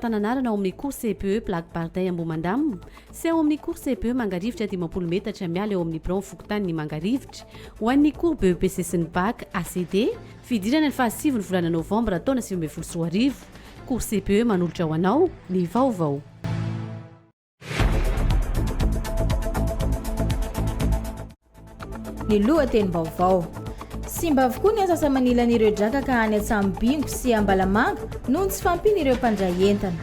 fahatananarana ao amin'ny cours CPE Black Barday Ambomandam sy ao amin'ny cours CPE Mangarivitra 10 metatra miala eo amin'ny Bron Fokontany ny Mangarivitra ho an'ny cours BEPC sy ny BAC ACD fidirana ny fahasivy ny volana Novambra taona 2024 cours CPE manolotra ho anao ny vaovao. Ny lohateny vaovao. Simba avokoa ny asa manilan'ireo drakaka any Antsambingo sy Ambalamanga noho tsy fampin'ireo mpandray entana.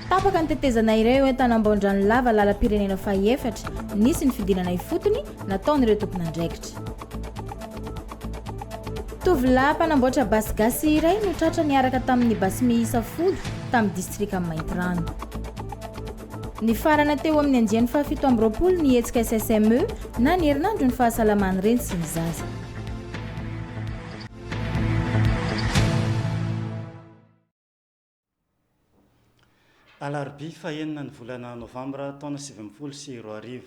Tapaka ny tetezana iray eo an-tanambaondrano lava lalam-pirenena faha-efatra nisy ny fidinana ifotony nataon'ireo tompon'andraikitra. Tovolahy mpanamboatra basy gasy iray no tratra niaraka tamin'ny basy miisa folo tamin'ny distrika Maintrano. Ny farana teo amin'ny andiany fahafito amby roapolo ny hetsika SSME na ny herinandro ny fahasalaman'ny reny sy ny zaza. Alarobia fahaenina ny volana Novambra taona 2024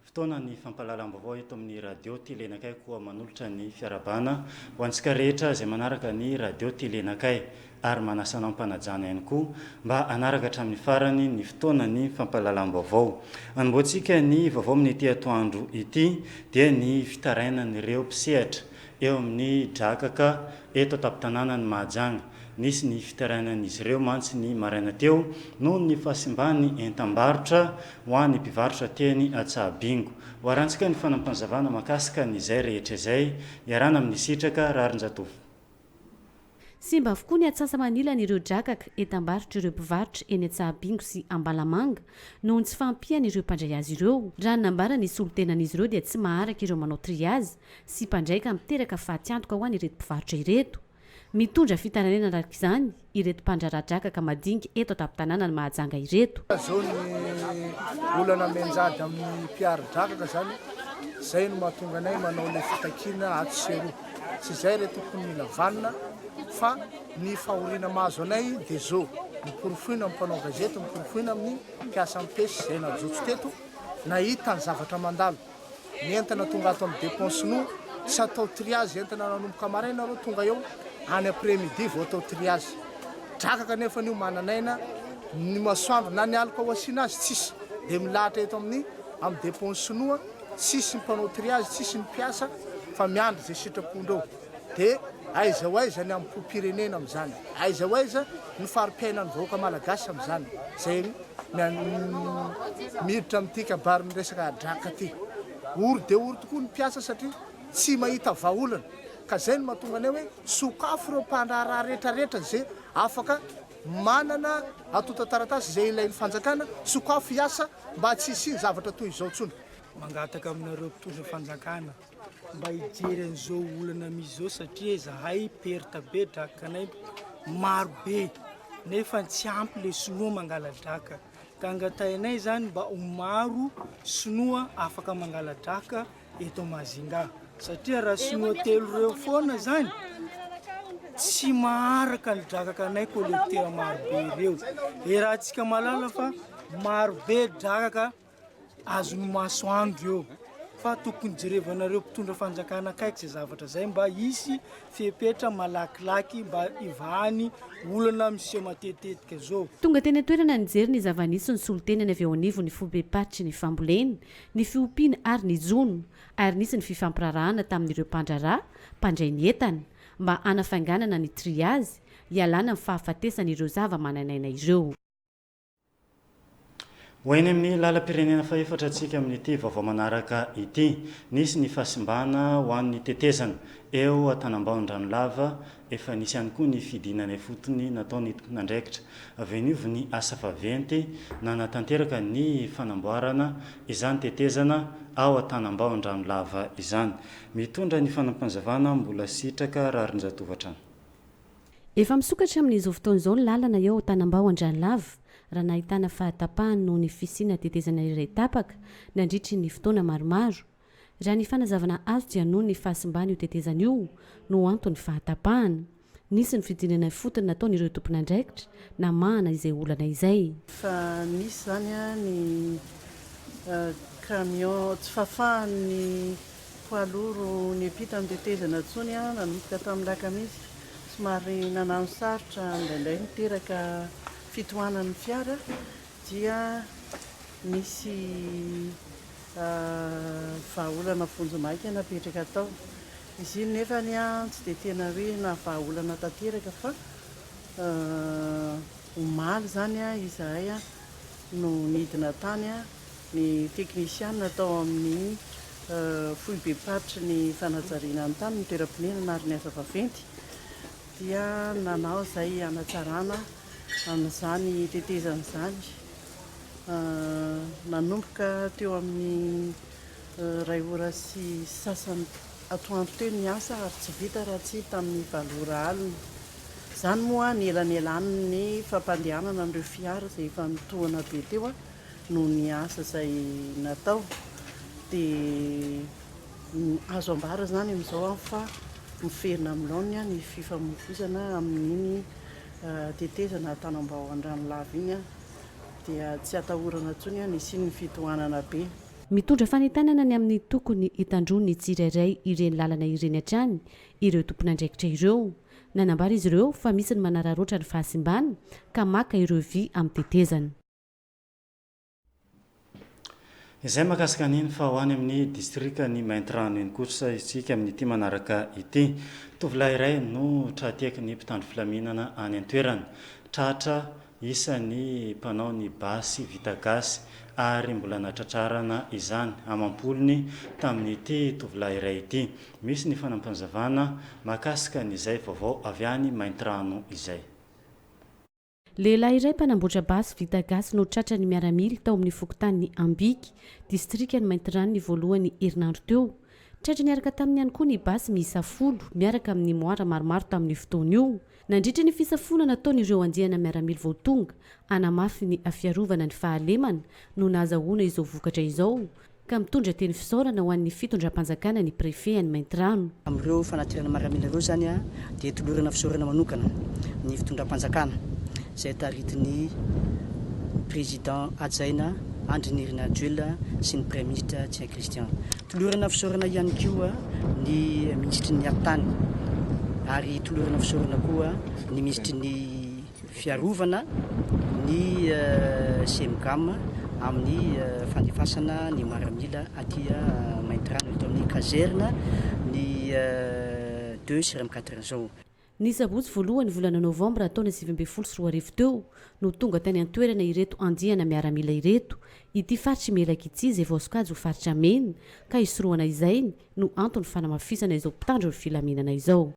fotoana ny fampahalalam-baovao eto amin'ny radio telenakay koa manolotra ny fiarabana ho antsika rehetra izay manaraka ny radio telenakay ary manasana ampanajana ihany koa mba anaraka hatramin'ny farany ny fotoana ny fampahalalam-baovao. Anomboantsika ny vaovao amin'ny ity atoandro ity dia ny fitarainan'ireo mpisehatra eo amin'ny drakaka eto an-tampon-tanàna ny Mahajanga. Nisy ny fitarainan'izy ireo mantsy ny maraina teo noho ny fahasimbany entam-barotra ho an'ny mpivarotra teny Antsabingo. Ho arantsika ny fanampanjavana makasika n'izay rehetra izay iarana amin'ny sitraka Rarinjatovo. Simba avokoa ny atsasa manilan'ireo drakaka entam-barotra ireo mpivarotra eny Antsabingo sy Ambalamanga noho ny tsy fampian'ireo mpandray azy ireo. Raha ny nambara ny solotenan'izy ireo dia tsy maharaka ireo manao triazy sy mpandraika miteraka fahatyantoka ho an'ireto mpivarotra ireto. Mitondra fitaranena araka izany ireto mpandrara-drakaka madinika eto an-tampon-tanàna ny Mahajanga ireto. Zao ny olana menjady amin'ny mpiara-drakaka zany zay no mahatonga anay manao ilay fitakiana ato sy roa. Tsy izay re tokony lavanina fa ny fahoriana mahazo anay dia zao miporofoina amin'ny mpanao gazety, miporofoina amin'ny mpiasa ampesy izay najotso teto nahita ny zavatra mandalo. Ny entana tonga ato amin'ny dépensinoa tsy atao triazy entana nanomboka maraina areo tonga eo any après-midi vao atao triazy. Drakaka nefa io mananaina ny masoandro na ny alika ho asiana azy tsisy dia milahatra eto amin'ny dépensinoa tsisy ny mpanao triazy, tsisy ny mpiasa fa miandry izay sitrapondreo. Dia aiza ho aiza ny amin'ny mpirenena amin'izany, aiza ho aiza ny fari-piainan'ny vahoaka malagasy amin'izany. Zay miditra amin'ity kabary miresaka drakaka ty. Ory dia ory tokoa ny mpiasa satria tsy mahita vahaolana. Ka zay no mahatonga anay hoe sokafo ireo mpandraraha rehetrarehetra izay afaka manana atota taratasy izay ilain'ny fanjakana, sokafo hiasa mba tsy hisy zavatra toy izao tsony. Mangataka aminareo mpitondra fanjakana mba hijery an'izao olana misy izao satria zahay perta be drakakanay maro be nefa tsy ampy le sinoa mangala draka. Ka angatainay zany mba ho maro sinoa afaka mangala draka eto Mazinga. Satria raha sinoa telo reo foana zany tsy maharaka ny drakakanay kolektera maro be ireo. Raha antsika malala fa maro be drakaka azony masoandro eo. Fa tokony jerevanareo mpitondra fanjakana akaiky izay zavatra zay mba hisy fepetra malakilaky mba ivahany olana miseho matetetika zao. Tonga teny toerana nijery ny zava-nisy ny solotenany avy eo anivo ny fobepatry ny fambolena, ny fiompiana ary ny jono ary nisy ny fifampirarahana tamin'ireo mpandrara, mpandray ny entana mba anafanganana ny triazy hialana amin'ny fahafatesan'ireo zava-mananaina ireo. Hoeny amin'ny lalam-pirenena faha-efatra antsika amin'ity vaovao manaraka ity. Nisy ny fahasimbana ho an'ny tetezana eo Antanambaondrano-lava efa nisy ihany koa ny fidinana fotony nataony tompon'andraikitra. Avy anivo ny asa vaventy nanatanteraka ny fanamboarana izany tetezana ao Antanambaondrano-lava izany. Mitondra ny fanampanjavana mbola sitraka Rarinjatovo hatrany. Efa misokatra amin'izao fotoana izao ny lalana eo Antanambaondrano-lava raha nahitana fahatapahany noho ny fisiana tetezana iray tapaka nandritry ny fotoana maromaro. Raha ny fanazavana azo dia noho ny fahasimbany io tetezana io no antony fahatapahana. Nisy ny fidinana fotony nataon'ireo tompon'andraikitra na mahana izay olana izay. Fa nisy zany ny camion tsy fafahan'ny poids lourd ny epita amin'ny tetezana tsony nanomboka tamin'ny lakamisy somary nanano sarotra indraindray niteraka fitohanan'ny fiara dia misy vahaolana vonjomaika napetraka tao. Izy iny nefany tsy dia tena hoe na vahaolana tanteraka fa omaly zany izahay no nidina tany ny teknisianina tao amin'ny Foibe Patry ny fanajariana ny tany ny toeram-pinenana ary ny asa vaventy dia nanao izay hanatsarana amin'izany tetezan'izany. Nanomboka teo amin'ny 2 ora sy sasany atoandro teo ny asa ary tsy vita raha tsy tamin'ny 7 ora alina. Izany moa ny elanelany ny fampandehanana an'ireo fiara izay efa nitohana be teo no ny asa izay natao. Dia azo ambara zany amin'izao fa miferina amin'ny laoniny ny fifamoivoizana amin'iny tetezana tanambao an-Ranolava iny dia tsy atahorana intsony ny siny fitohanana be. Mitondra fanentanana ny amin'ny tokony hitandrony tsirairay ireny lalana ireny hatrany ireo tompona andraikitra ireo. Nanambara izy ireo fa misy ny manararoatra ny fahasimbany ka maka ireo vy amin'ny tetezana. Izay makasika an'iny fa ho any amin'ny distrika ny Maintrano iny kosa isika amin'ity manaraka ity. Tovolahy iray no trateky ny mpitandro filaminana any an-toerana. Tratra isan'ny mpanao ny basy vita gasy ary mbola natratrarana izany amam-polony tamin'ity tovolahy iray ity. Misy ny fanampanjavana makasika n'izay vaovao avy any Maintrano izay. Lehilahy iray mpanamboatra basy vita gasy no tratra ny miaramily tao amin'ny fokontany Ambiky, distrika ny Maintrano ny voalohany herinandro teo. Tratra niaraka taminy ihany koa ny basy miisa 10 miaraka amin'ny moara maromaro tamin'ny fotoana io. Nandritra ny fisafonana nataon'ireo andiana miaramily voatonga anamafy ny afiarovana ny fahalemana no nahazahoana izao vokatra izao ka mitondra teny fisaorana ho an'ny fitondram-panjakana ny prefet any Maintrano. Amin'ireo fanatirana miaramily ireo zany dia tolorana fisaorana manokana ny fitondram-panjakana izay taritin'ny président adjaina Andrinirina Adjoela sy ny premier ministre Thierry Christian. Tolorana fisaorana ihany koa ny ministre ny Artany ary tolorana fisaorana koa ny ministre ny fiarovana ny CMGAM amin'ny fandefasana ny miaramila aty Maintrano eto amin'ny caserne ny 2 sur 4 zao. Ny sabotsy voalohany volana novambra taona 2024 teo no tonga tany an-toerana ireto andiana miaramila ireto. Ity faritry melaka ity izay voasokajy ho faritra mena ka isoroana izay no antony fanamafisana izao mpitandro ny filaminana izao.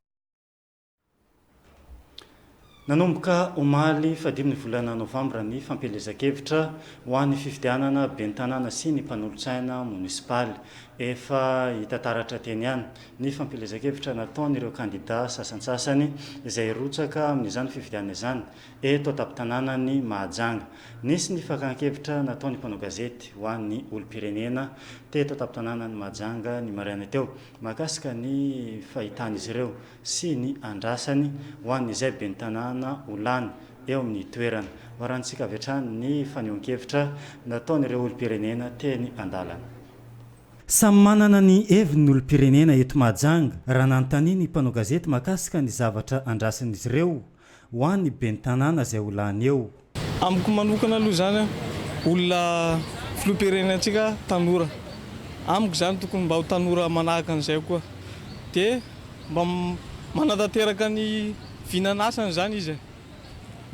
Nanomboka omaly 5 volana novambra ny fampelezan-kevitra ho an'ny fifidianana ben'ny tanàna sy ny mpanolontsaina munisipaly. Efa hitataratra teny ihany ny fampelezan-kevitra nataon'ireo kandida sasansasany izay rotsaka amin'izany fifidianana izany eto an-tampon-tanànany Mahajanga. Nisy ny fakan-kevitra nataon'ny mpanao gazety ho an'ny olom-pirenena teto an-tampon-tanànany Mahajanga ny maraina teo makasika ny fahitan'izy ireo sy ny andrasany ho an'izay ben'ny tanàna olany eo amin'ny toerana. Varantsika avy hatrany ny fanehoan-kevitra nataon'ireo olom-pirenena teny an-dalana. Samy manana ny heviny ny olom-pirenena eto Mahajanga raha nanontany ny mpanao gazety makasika ny zavatra andrasan'izy ireo ho an'ny ben'ny tanàna izay olany eo. Amiko manokana aloha zany olona filoham-pirenentsika tanora. Amiko zany tokony mba ho tanora manahaka an'izay koa. Dia mba manatanteraka ny vinanasany zany izy.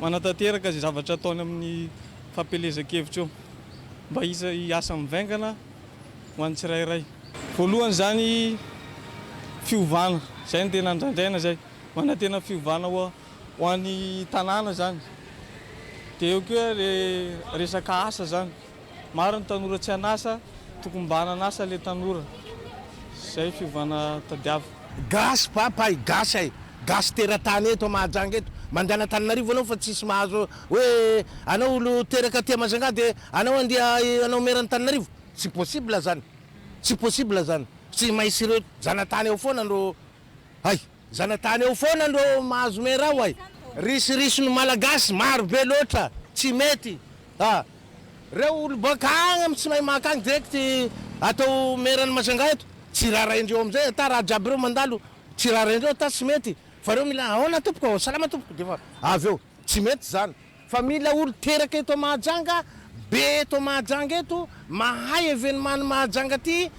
Manatanteraka izay zavatra ataony amin'ny fampelezan-kevitra eo. Mba izy asa mivaingana ho an'ny tsirairay. Voalohany zany fiovana, izay ny tena andrandraina zay. Manantena fiovana ho an'ny tanàna zany. Dia eo koa resaka asa zany. Maro ny tanora tsy hanasa, tokony mba hananasa le tanora. Izay fiovana tadiava. Gasy papay, gasy gasy teratany eto Mahajanga eto. Mandana Antananarivo anao fa tsisy mahazo hoe anao olo teraka aty Mahajanga dia anao andia anao merana Antananarivo. Tsy possible zany. Tsy possible zany. Tsy mahisy ireo zanatany eo foana andro zanatany eo foana andro mahazo mera ao ay. Risy no malagasy maro be loatra, tsy mety. Reo olo baka agny tsy mahay makagny direct atao merana Mahajanga eto. Tsy raraindreo amizay ata raha jiaby reo mandalo, tsy raraindreo ata tsy mety. Fa reo mila ahoana tompoko, salama tompoko, dia avy eo tsy mety zany. fa mila olo teraka eto Mahajanga be eto Mahajanga eto mahay événement Mahajanga ty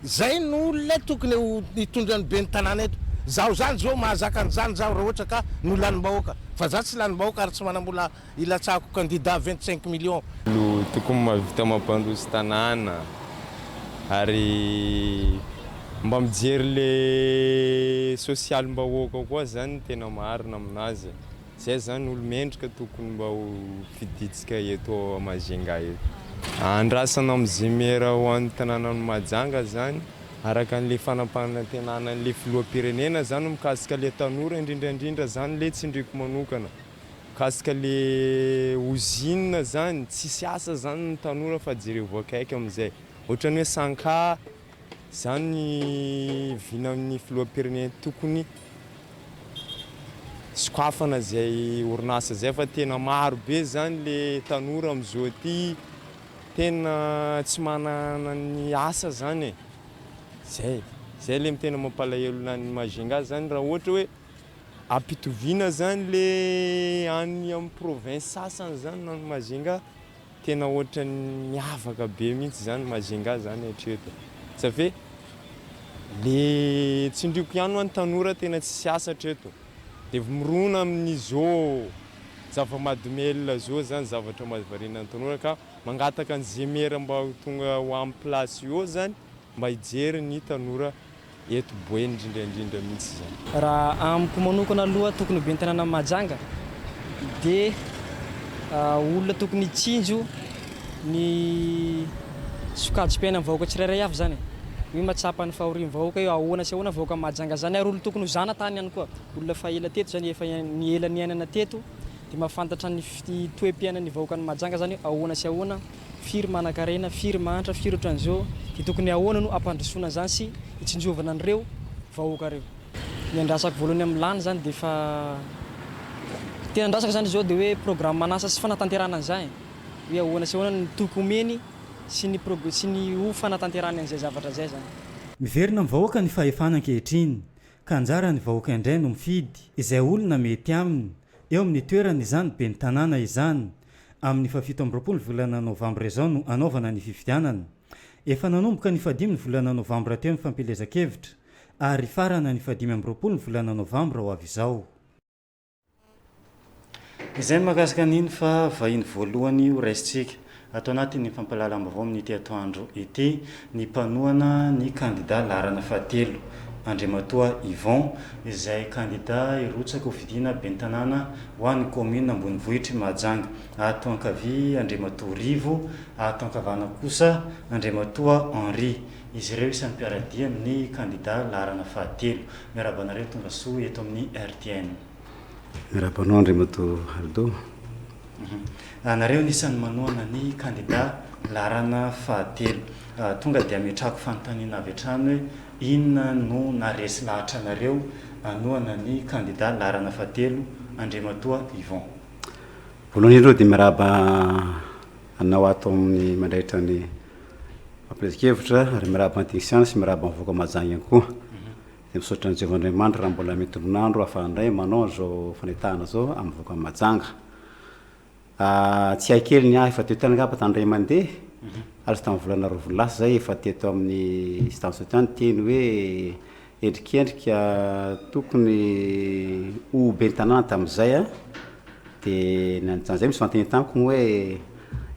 zay no olona tokony hitondrany be ny tanàna eto zaho zany zao mahazaka an'izany zaho raha ohatra ka no lanim-bahoaka fa za tsy lanim-bahoaka ary tsy manambola ilatsako candidat 25 millions lo tokony mahavita mampandroso tanàna ary mba mijery le social-mbahoaka koa zany tena marina aminazy zay zany olo mendrika tokony mba ho fiditsika eto Mahajanga eto andrasana am'izay mera ho an'ny tanànan'ny Mahajanga zany araka an'le fanampahantenana an'le filoham-pirenena zany mikasika le tanora indrindraindrindra zany le tsindriko manokana mikasika le usine zany tsisy asa zany ny tanora fa jereo akaiky am'izay ohatrany hoe sanka zany vina amin'ny filoham-pirenena tokony sokafana zay orinasa zay fa tena maro be zany le tanora am'izao ty tena tsy manana ny asa zany zay le tena mampalahelo ny Mahajanga zany raha ohatra hoe ampitoviana zany le any amin'ny province sasany zany na Mahajanga tena ohatra miavaka be mihitsy zany Mahajanga zany hatreto satria le tsindriko ihany ho an'ny tanora tena tsy asa hatreto dia mirona amin'izao zava-mahadomelina zao zany zavatra mahavariana ny tanora ka mangataka an'izay mera mba tonga ho amin'ny place eo zany mba hijery ny tanora eto boeny indrindraindrindra mihitsy zany raha amiko manokana aloha tokony be ny tanàna Mahajanga dia olona tokony hitsinjo ny sokajim-piainana vahoaka tsirairay avy zany hoe matsapa ny fahorian'ny vahoaka io ahoana sy ahoana vahoaka Mahajanga zany ary olo tokony ho zana tany ihany koa olona fa ela teto zany efa ny ela ny ainana teto dia mahafantatra ny toe-piainan'ny vahoakan'ny Mahajanga zany ahoana sy ahoana firy manan-karena firy mahantra firy ohatran'izao dia tokony ahoana no ampandrosoana zany sy hitsinjovana an'ireo vahoaka reo ny andrasako voalohany amin'ny lany zany dia fa tena andrasaka zany zao dia hoe programme manasa sy fanatanterana an'izay hoe ahoana sy ahoana ny toko omeny sy ny ho fanatanterana an'izay zavatra zay zany miverina amin'ny vahoaka ny fahefana ankehitriny ka anjara ny vahoaka indray no mifidy izay olona mety aminy eo amin'ny toerana izany be ny tanàna izany amin'ny 17 volana novambra izao no anaovana ny fifidianana efa nanomboka ny 15 volana novambra teo ny fampilezan-kevitra ary farana ny 15 volana novambra ho avy izao izay mahakasika an'iny fa vahiny voalohany ho raisitsika atao anatin'ny fampalalam-baovao amin'ity atoandro ity ny mpanohana ny candidat larana fahatelo Andriamatoa Yvon izay candidat irotsaka ho fidiana be ny tanàna ho an'ny commune Ambonivohitra Mahajanga ato ankavia Andriamatoa Rivo ato ankavana kosa Andriamatoa Henri izy ireo isan'ny mpiaradia amin'ny candidat larana fahatelo miarabanareo tonga soa eto amin'ny RTN miarabanao Andriamatoa Ardo anareo nisan'ny manohana ny candidat larana fahatelo tonga dia ametrahako fanontaniana avy hatrany hoe inona no naresy lahatra anareo anohana ny candidat larana fahatelo Andriamatoa Yvon voalohany indreo dia miaraba anao ato amin'ny mandraitra ny fampilezan-kevitra ary miaraba antigisiana sy miaraba mivoaka Mahajanga ihany koa dia misaotra ny Jehovandriamanitra raha mbola metononandro ahafandray manao zao fanetahana zao amin'ny voaka Mahajanga tsy haikely ny ahy efa teto tany ngapa tandray mandeha ary sy tamin'ny volana rovolasa zay efa teto amin'ny stanso tany teny hoe endrikendrika tokony ho be ny tanàna tamin'izay dia nanjan'izay misy fanontaniana tamiko hoe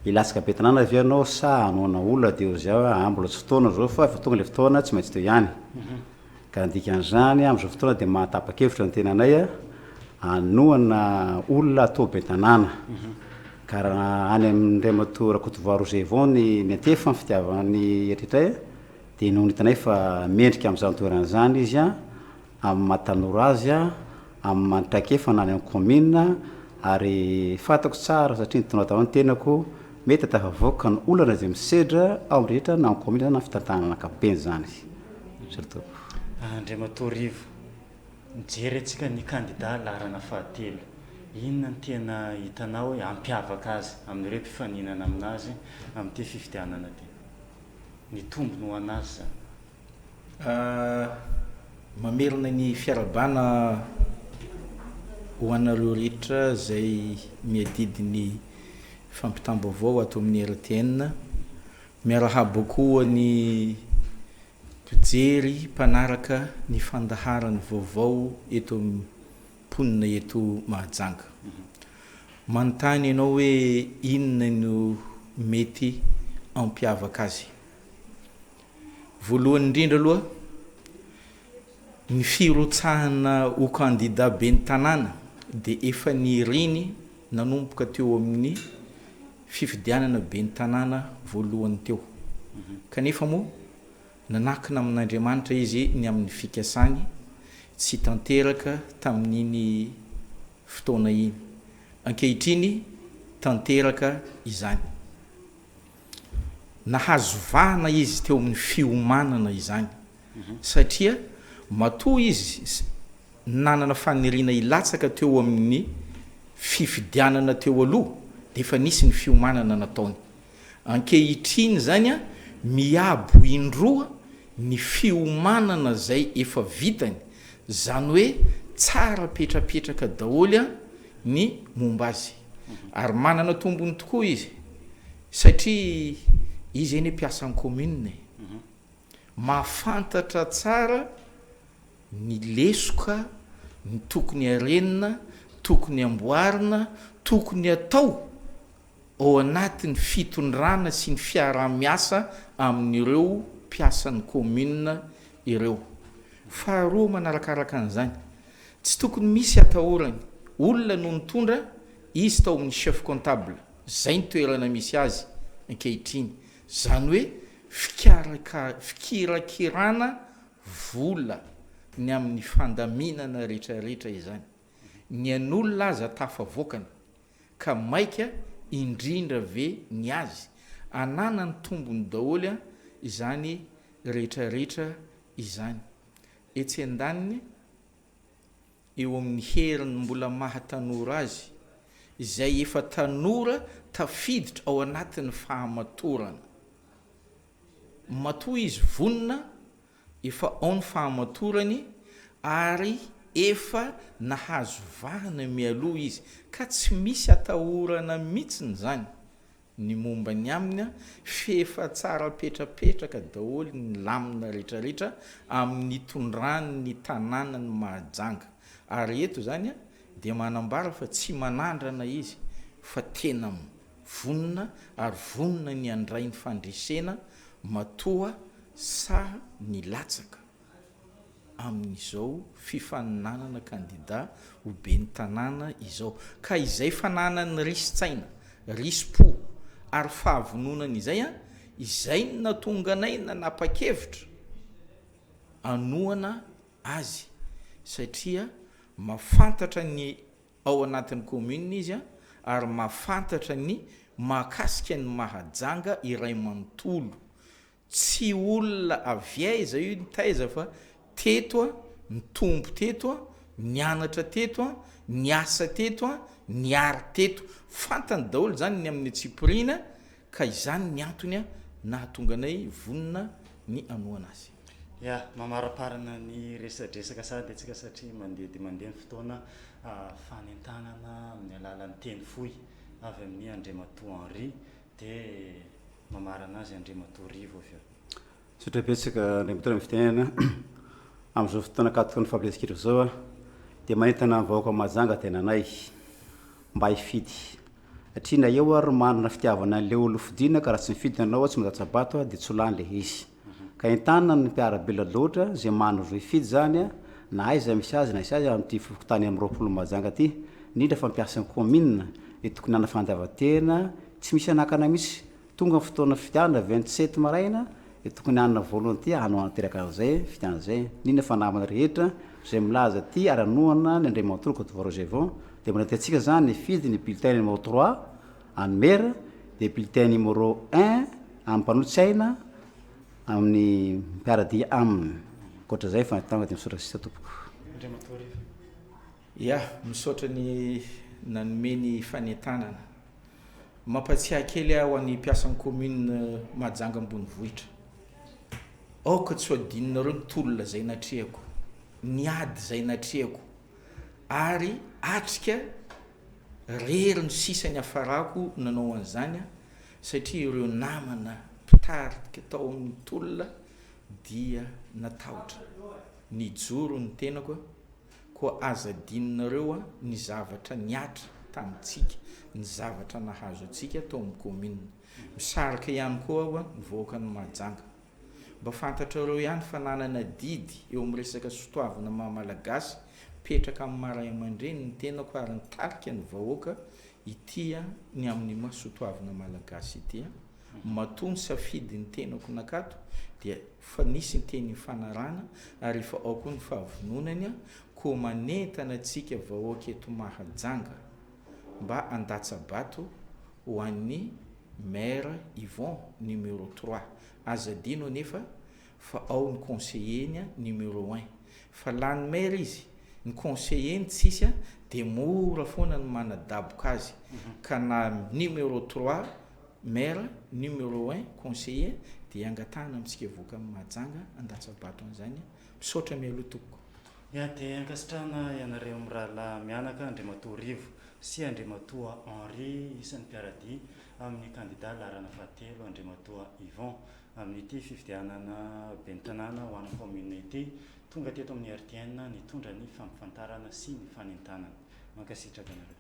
ilatsaka be tanàna avy ianao sa anoana olona dia zao mbola tsy fotoana zao fa efa tonga le fotoana tsy maintsy teo ihany ka dikan'izany amin'izao fotoana dia mahatapa-kevitra ny tenanay anoana olona atao be tanàna ka raha any amin'Andriamatoa Rakotovoarozy Yvon ny antefa ny fitiavany eritray dia noho nitanay fa mendrika amin'izany toerana zany izy amin'ny mahatanora azy amin'ny manitra-kefa na any amin'ny commune ary fantako tsara satria nitonao tao ny tenako mety atafavoaka ny olana izay misedra ao amin'ny rehetra na amin'ny commune na fitantanana ankapobeny zany surtout Andriamatoa Rivo mijery antsika ny candidat larana fahatelo inona ny tena hitanao hoe ampiavaka azy amin'ireo mpifaninana aminazy amin'ity fifidianana ty ny tombony ho anazy zany mamelona ny fiarabana ho anareo rehetra zay miadidiny fampitam-baovao ato amin'ny RTN, miarahaba koa ny mpijery mpanaraka ny fandaharany vaovao eto mponina eto Mahajanga. Manontany ianao hoe inona no mety ampiavaka azy. Voalohany indrindra aloha, ny firotsahana ho candidat ben'ny tanàna dia efa niriny nanomboka teo amin'ny fifidianana ben'ny tanàna voalohany teo. Kanefa moa nanakina amin'Andriamanitra izy ny amin'ny fikasany tsy tanteraka tamin'iny fotoana iny. Ankehitriny tanteraka izany. Nahazo vahana izy teo amin'ny fiomanana izany. Satria matoa izy nanana faniriana ilatsaka teo amin'ny fifidianana teo aloha dia efa nisy ny fiomanana nataony. Ankehitriny zany miabo indroa ny fiomanana zay efa vitany, zany hoe tsara petrapetraka daholy ny momba azy. Ary manana tombony tokoa izy satria izy eny mpiasa ny commune, mahafantatra tsara ny lesoka ny tokony arenina, tokony amboarina, tokony atao ao anatin'ny fitondrana sy ny fiarah-miasa amin'ireo mpiasan'ny commune ireo. Faharoa manarakaraka an'izany, tsy tokony misy atahorany olona no nitondra izy tao amin'ny chef comptable, zay ny toerana misy azy ankehitriny. Zany hoe fikirakirana vola ny amin'ny fandaminana rehetrarehetra izany. Ny an'olona aza tafavoakany ka maika indrindra ve ny azy anana ny tombony daholy izany rehetrarehetra izany. Etsy an-daniny eo amin'ny heriny mbola mahatanora azy izay efa tanora tafiditra ao anatin'ny fahamatorana. Matoa izy vonina efa ao ny fahamatorany ary efa nahazo vahana mialoha izy ka tsy misy atahorana mihitsiny zany ny momba ny aminy fefa tsara petrapetraka daholy ny lamina rehetrarehetra amin'ny tondrany ny tanàna ny Mahajanga. Ary eto zany dia manambara fa tsy manandrana izy fa tena vonina ary vonina ny andray ny fandresena matoa sa ny latsaka amin'izao fifaninanana candidat ho ben'ny tanàna izao. Ka izay fananany risy-tsaina, risy-po ary fahavononana izay izay natonga anay nanapa-kevitra anoana azy satria mahafantatra ny ao anatin'ny commune izy ary mahafantatra ny mahakasika ny Mahajanga iray manontolo. Tsy olona avy aiza io ny taiza fa teto ny tombo teto, nianatra teto, niasa teto, niary teto. Fantany daholy zany ny amin'ny tsipirina ka izany ny antony nahatonga anay vonina ny anoana azy. Ya, mamaraparana ny resadresaka sady atsika satria mandeha dia mandeha ny fotoana fanentanana amin'ny alalan'ny teny fohy avy amin'ny Andriamatoa Henri dia mamarana azy Andriamatoa Rivo avy eo. Sotrapetsaka Andriamatoa amin'ny fitenena amin'izao fotoana katoko ny fampilesikitra zao dia manentana vahoaka Mahajanga tena anay mba hifidy satria na eo ary manana fitiavana an'ilay olo fidiana ka raha tsy mifidy anao tsy mahatsabato dia tsy lany le izy. Ka entana ny mpiarabela loatra zay manana roy fidy zany na aiza misy azy na isy azy amin'ity fokotany amin'ny roapolo Mahajanga ty indrindra fampiasan'ny commune dia tokony hana fandavan-tena tsy misy anakana mihitsy tonga ny fotoana fidiana 27 maraina dia tokony hanana volonté hanao anateraka an'izay fidiana zay. Nina fa namana rehetra zay milaza ty ary anoana ny Andriamatoa Côte-d'Ivoire dia mbola tiantsika zany ny fidy ny bulletin numéro 3 any maire dia bulletin numéro 1 amin'ny mpanolotsaina amin'ny mpiaradia aminy. Koatra zay fa tonga dia misaotra sisa tompoko. Ya, misaotra ny nanomeny fanentanana. Mampatsiahy kely aho any mpiasan'ny commune Mahajanga ambony vohitra. Aoka tsy adinonareo ny tolona zay natrehako, ny ady zay natrehako ary atrika rery ny sisany afarako nanao an'izany a satria ireo namana mpitarika tao amin'ny tolona dia natahotra nijoro ny tenako koa azadinonareo a ny zavatra niatra tamintsika ny zavatra nahazo atsika tao amin'ny commune misarika ihany koa aho a nivoaka ny Mahajanga mba fantatrareo ihany fa nanana didy eo amin'ny resaka sotoavana mahamalagasy petraka amin'ny maray aman-dreny ny tenako ary nitarika ny vahoaka itya ny amin'ny masotoavana malagasy itya matony safidy ny tenako nakato dia fa nisy ny teny fanarana ary efa ao koa ny fahavononany a koa manentana antsika vahoaka eto Mahajanga mba andatsabato ho an'ny maire Yvon numéro 3 azadino nefa fa ao ny conseiller numéro 1 fa lany maire izy ny conseiller tsisy dia mora foana ny manadaboka azy ka na numéro 3 maire numéro 1 conseiller dia angatahana amintsika voaka amin'ny Mahajanga andatsabato an'izany misaotra mialoha tokoko ya dia ankasitrahana ianareo amin'ny rahalahy mianaka Andriamatoa Rivo sy Andriamatoa Henri isan'ny mpiaradia amin'ny candidat larana fahatelo Andriamatoa Yvon amin'ity fifidianana ben'ny tanàna ho an'ny communauté tonga teto amin'ny RTN nitondra ny fampifantarana sy ny fanentanana mankasitraka anareo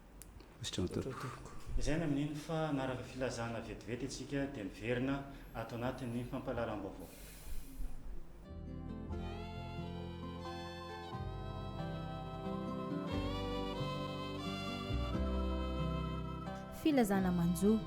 izay ny amin'iny fa naraka filazana vetivety antsika dia miverina ato anatin'ny fampahalalam-baovao. filazana manjo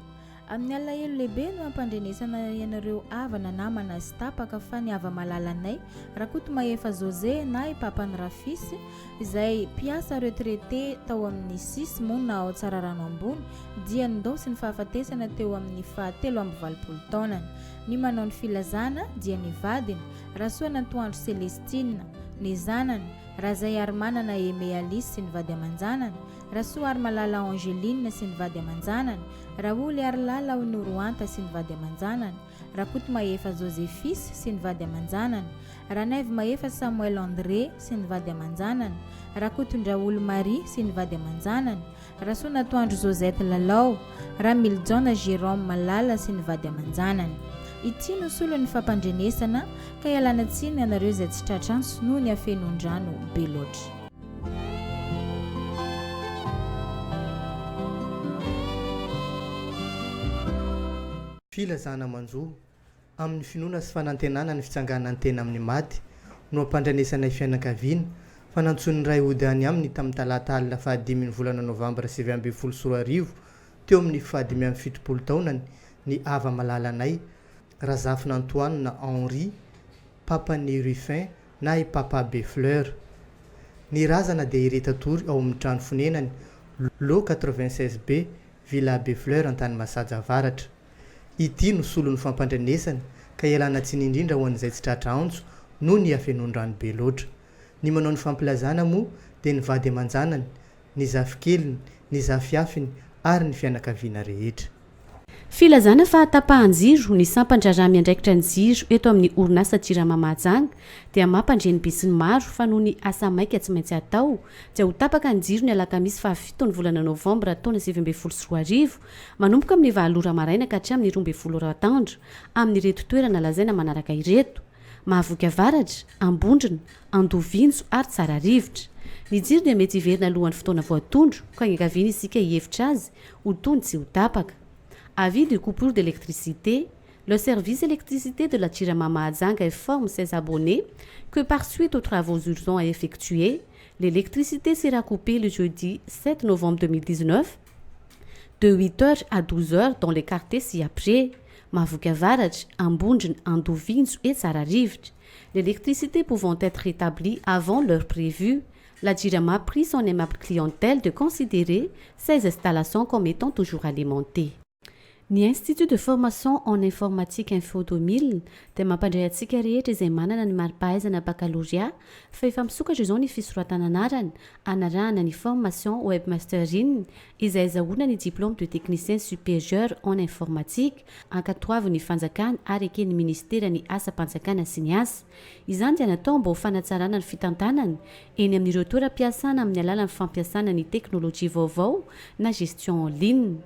amin'ny alahelo lehibe no ampandrenesana ianareo avana namana sy tapaka fa ny ava malalanay Rakoto Mahefa José na i papany Rafisy izay mpiasa retraité tao amin'ny 6 mona ao Tsararano ambony dia nindosy ny fahafatesana teo amin'ny 7 taonany ny manao ny filazana dia ny vadiny Rasoana Antoandro Celestine ny zanany Razay Armanana Aimé Alice sy ny vady aman-janany Rasoa Armalala Angeline sy ny vady aman-janany Raoly Arlala Onoroanta sy ny vady aman-janany Rakoto Mahefa Joséphis sy ny vady aman-janany Ranaivo Mahefa Samuel André sy ny vady aman-janany Rakoto Ndraolo Marie sy ny vady aman-janany Rasoana Antoandro Josette Lalao Ramil John Jérôme Malala sy ny vady aman-janany ity no solo ny fampandrenesana ka ialana tsiny ianareo izay tsy tratranso noho ny afenondrano be loatra. filazana manjo amin'ny finoana sy fanantenana ny fitsangana ny tena amin'ny maty no ampandrenesana fianakaviana fa nantsony ray ody any aminy tamin'ny talata alina fa 5 volana novambra 2024 teo amin'ny 7 taonany ny ava malalanay Razafina Antoine na Henri papany Ruffin na i papa Befleur ny razana dia iretatory ao amin'ny trano fonenany lo 96B Villa Befleur antany Masaja Avaratra ity no solo ny fampandrenesana ka ialana tsiny indrindra ho an'izay tsy tratra antso no ny afenondrano be loatra ny manao ny fampilazana moa dia ny vady aman-janany ny zafikeliny ny zafiafiny ary ny fianakaviana rehetra. Filazana fa tapahan-jiro ny sampandrarah miandraikitra ny jiro eto amin'ny orinasa Tsirama Mahajanga dia mampandreny be sy ny maro fa noho ny asa maika tsy maintsy atao dia ho tapaka ny jiro ny alakamisy fa 7 ny volana novambra taona 2024 manomboka amin'ny 9 ora maraina ka hatramin'ny 12 ora atoandro amin'ny ireto toerana lazaina manaraka ireto Mahavoky Avaratra, Ambondrina, Andovinjo ary Tsararivotra. Ny jiro dia mety hiverina alohan'ny fotoana voatondro ka ankaviana isika hihevitra azy ho tony tsy ho tapaka. Avis de coupure d'électricité, le service électricité de la Tsirama Mahajanga informe ses abonnés que par suite aux travaux urgents à effectuer, l'électricité sera coupée le jeudi 7 novembre 2019 de 8h à 12h dans les quartiers ci-après, Mahavoky Avaratra, Ambondrina, Andovinjo et Tsararivotra. L'électricité pouvant être rétablie avant l'heure prévue, la Tsirama prie son aimable clientèle de considérer ces installations comme étant toujours alimentées. Ny Institut de formation en informatique info 2000 dia mampandray antsika rehetra izay manana ny mari-pahaizana baccalauréat fa efa misokatra izao ny fisoratana anarana anarahana ny formation webmasterine izay azahoana ny diplôme de technicien supérieur en informatique ankatoavin'ny fanjakana ary eken'ny ministera ny asa-panjakana sy ny asa izany dia natao mba ho fanatsarana ny fitantanana eny amin'ireo toeram-piasana amin'ny alalan'ny fampiasana ny teknôlôjia vaovao na gestion en ligne.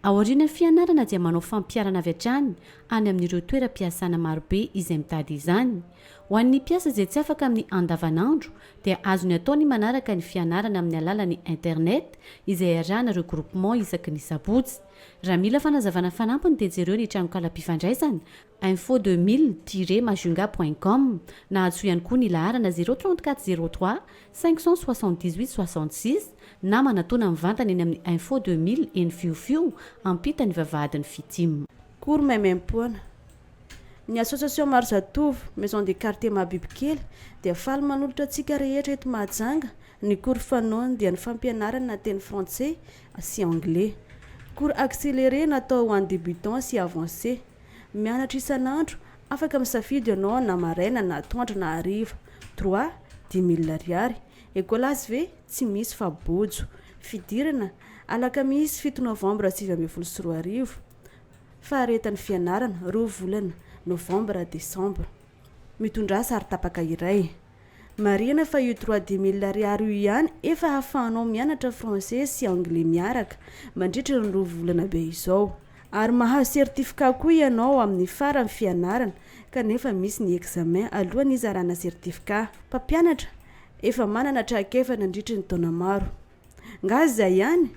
Aorian'ny fianarana dia manao fampiarana avy hatrany any amin'ireo toeram-piasana marobe izay mitady izany. Ho an'ny mpiasa izay tsy afaka amin'ny andavanandro dia azony ataony manaraka ny fianarana amin'ny alalan'ny internet izay arahana regroupement isaky ny sabotsy. Raha mila fanazavana fanampiny dia jereo ny tranokala-pifandraisana info2000-majunga.com na atso ihany koa ny laharana 03403 578 66 na manatona mivantana eny amin'ny info 2000 eny fiofio ampita ny vavahadin'ny fitim. Cours memempoana. Ny association Marzatov Maison des Quartiers Mabibikely dia faly manolotra antsika rehetra eto Mahajanga ny cours fanoana dia ny fampianarana na teny français sy anglais. Cours accéléré natao ho an'ny débutants sy avancé. Mianatra isan'andro afaka misafidy ianao na maraina na atoandro na hariva. 3 10,000 ariary. Écolage ve tsy misy fa bojo. Fidirana alakamisy 7 novambra 2024. Faharetan'ny fianarana 2 volana novambra desambra. Mitondra sary tapaka iray. Marina fa io 3,000 ariary io ihany efa hahafahanao mianatra français sy anglais miaraka mandritra ny 2 volana be izao. Ary mahazo certificat koa ianao amin'ny farany fianarana kanefa misy ny examen alohan'ny izarana certificat. Mpampianatra efa manana traikefa nandritra ny taona maro. Ngaza ihany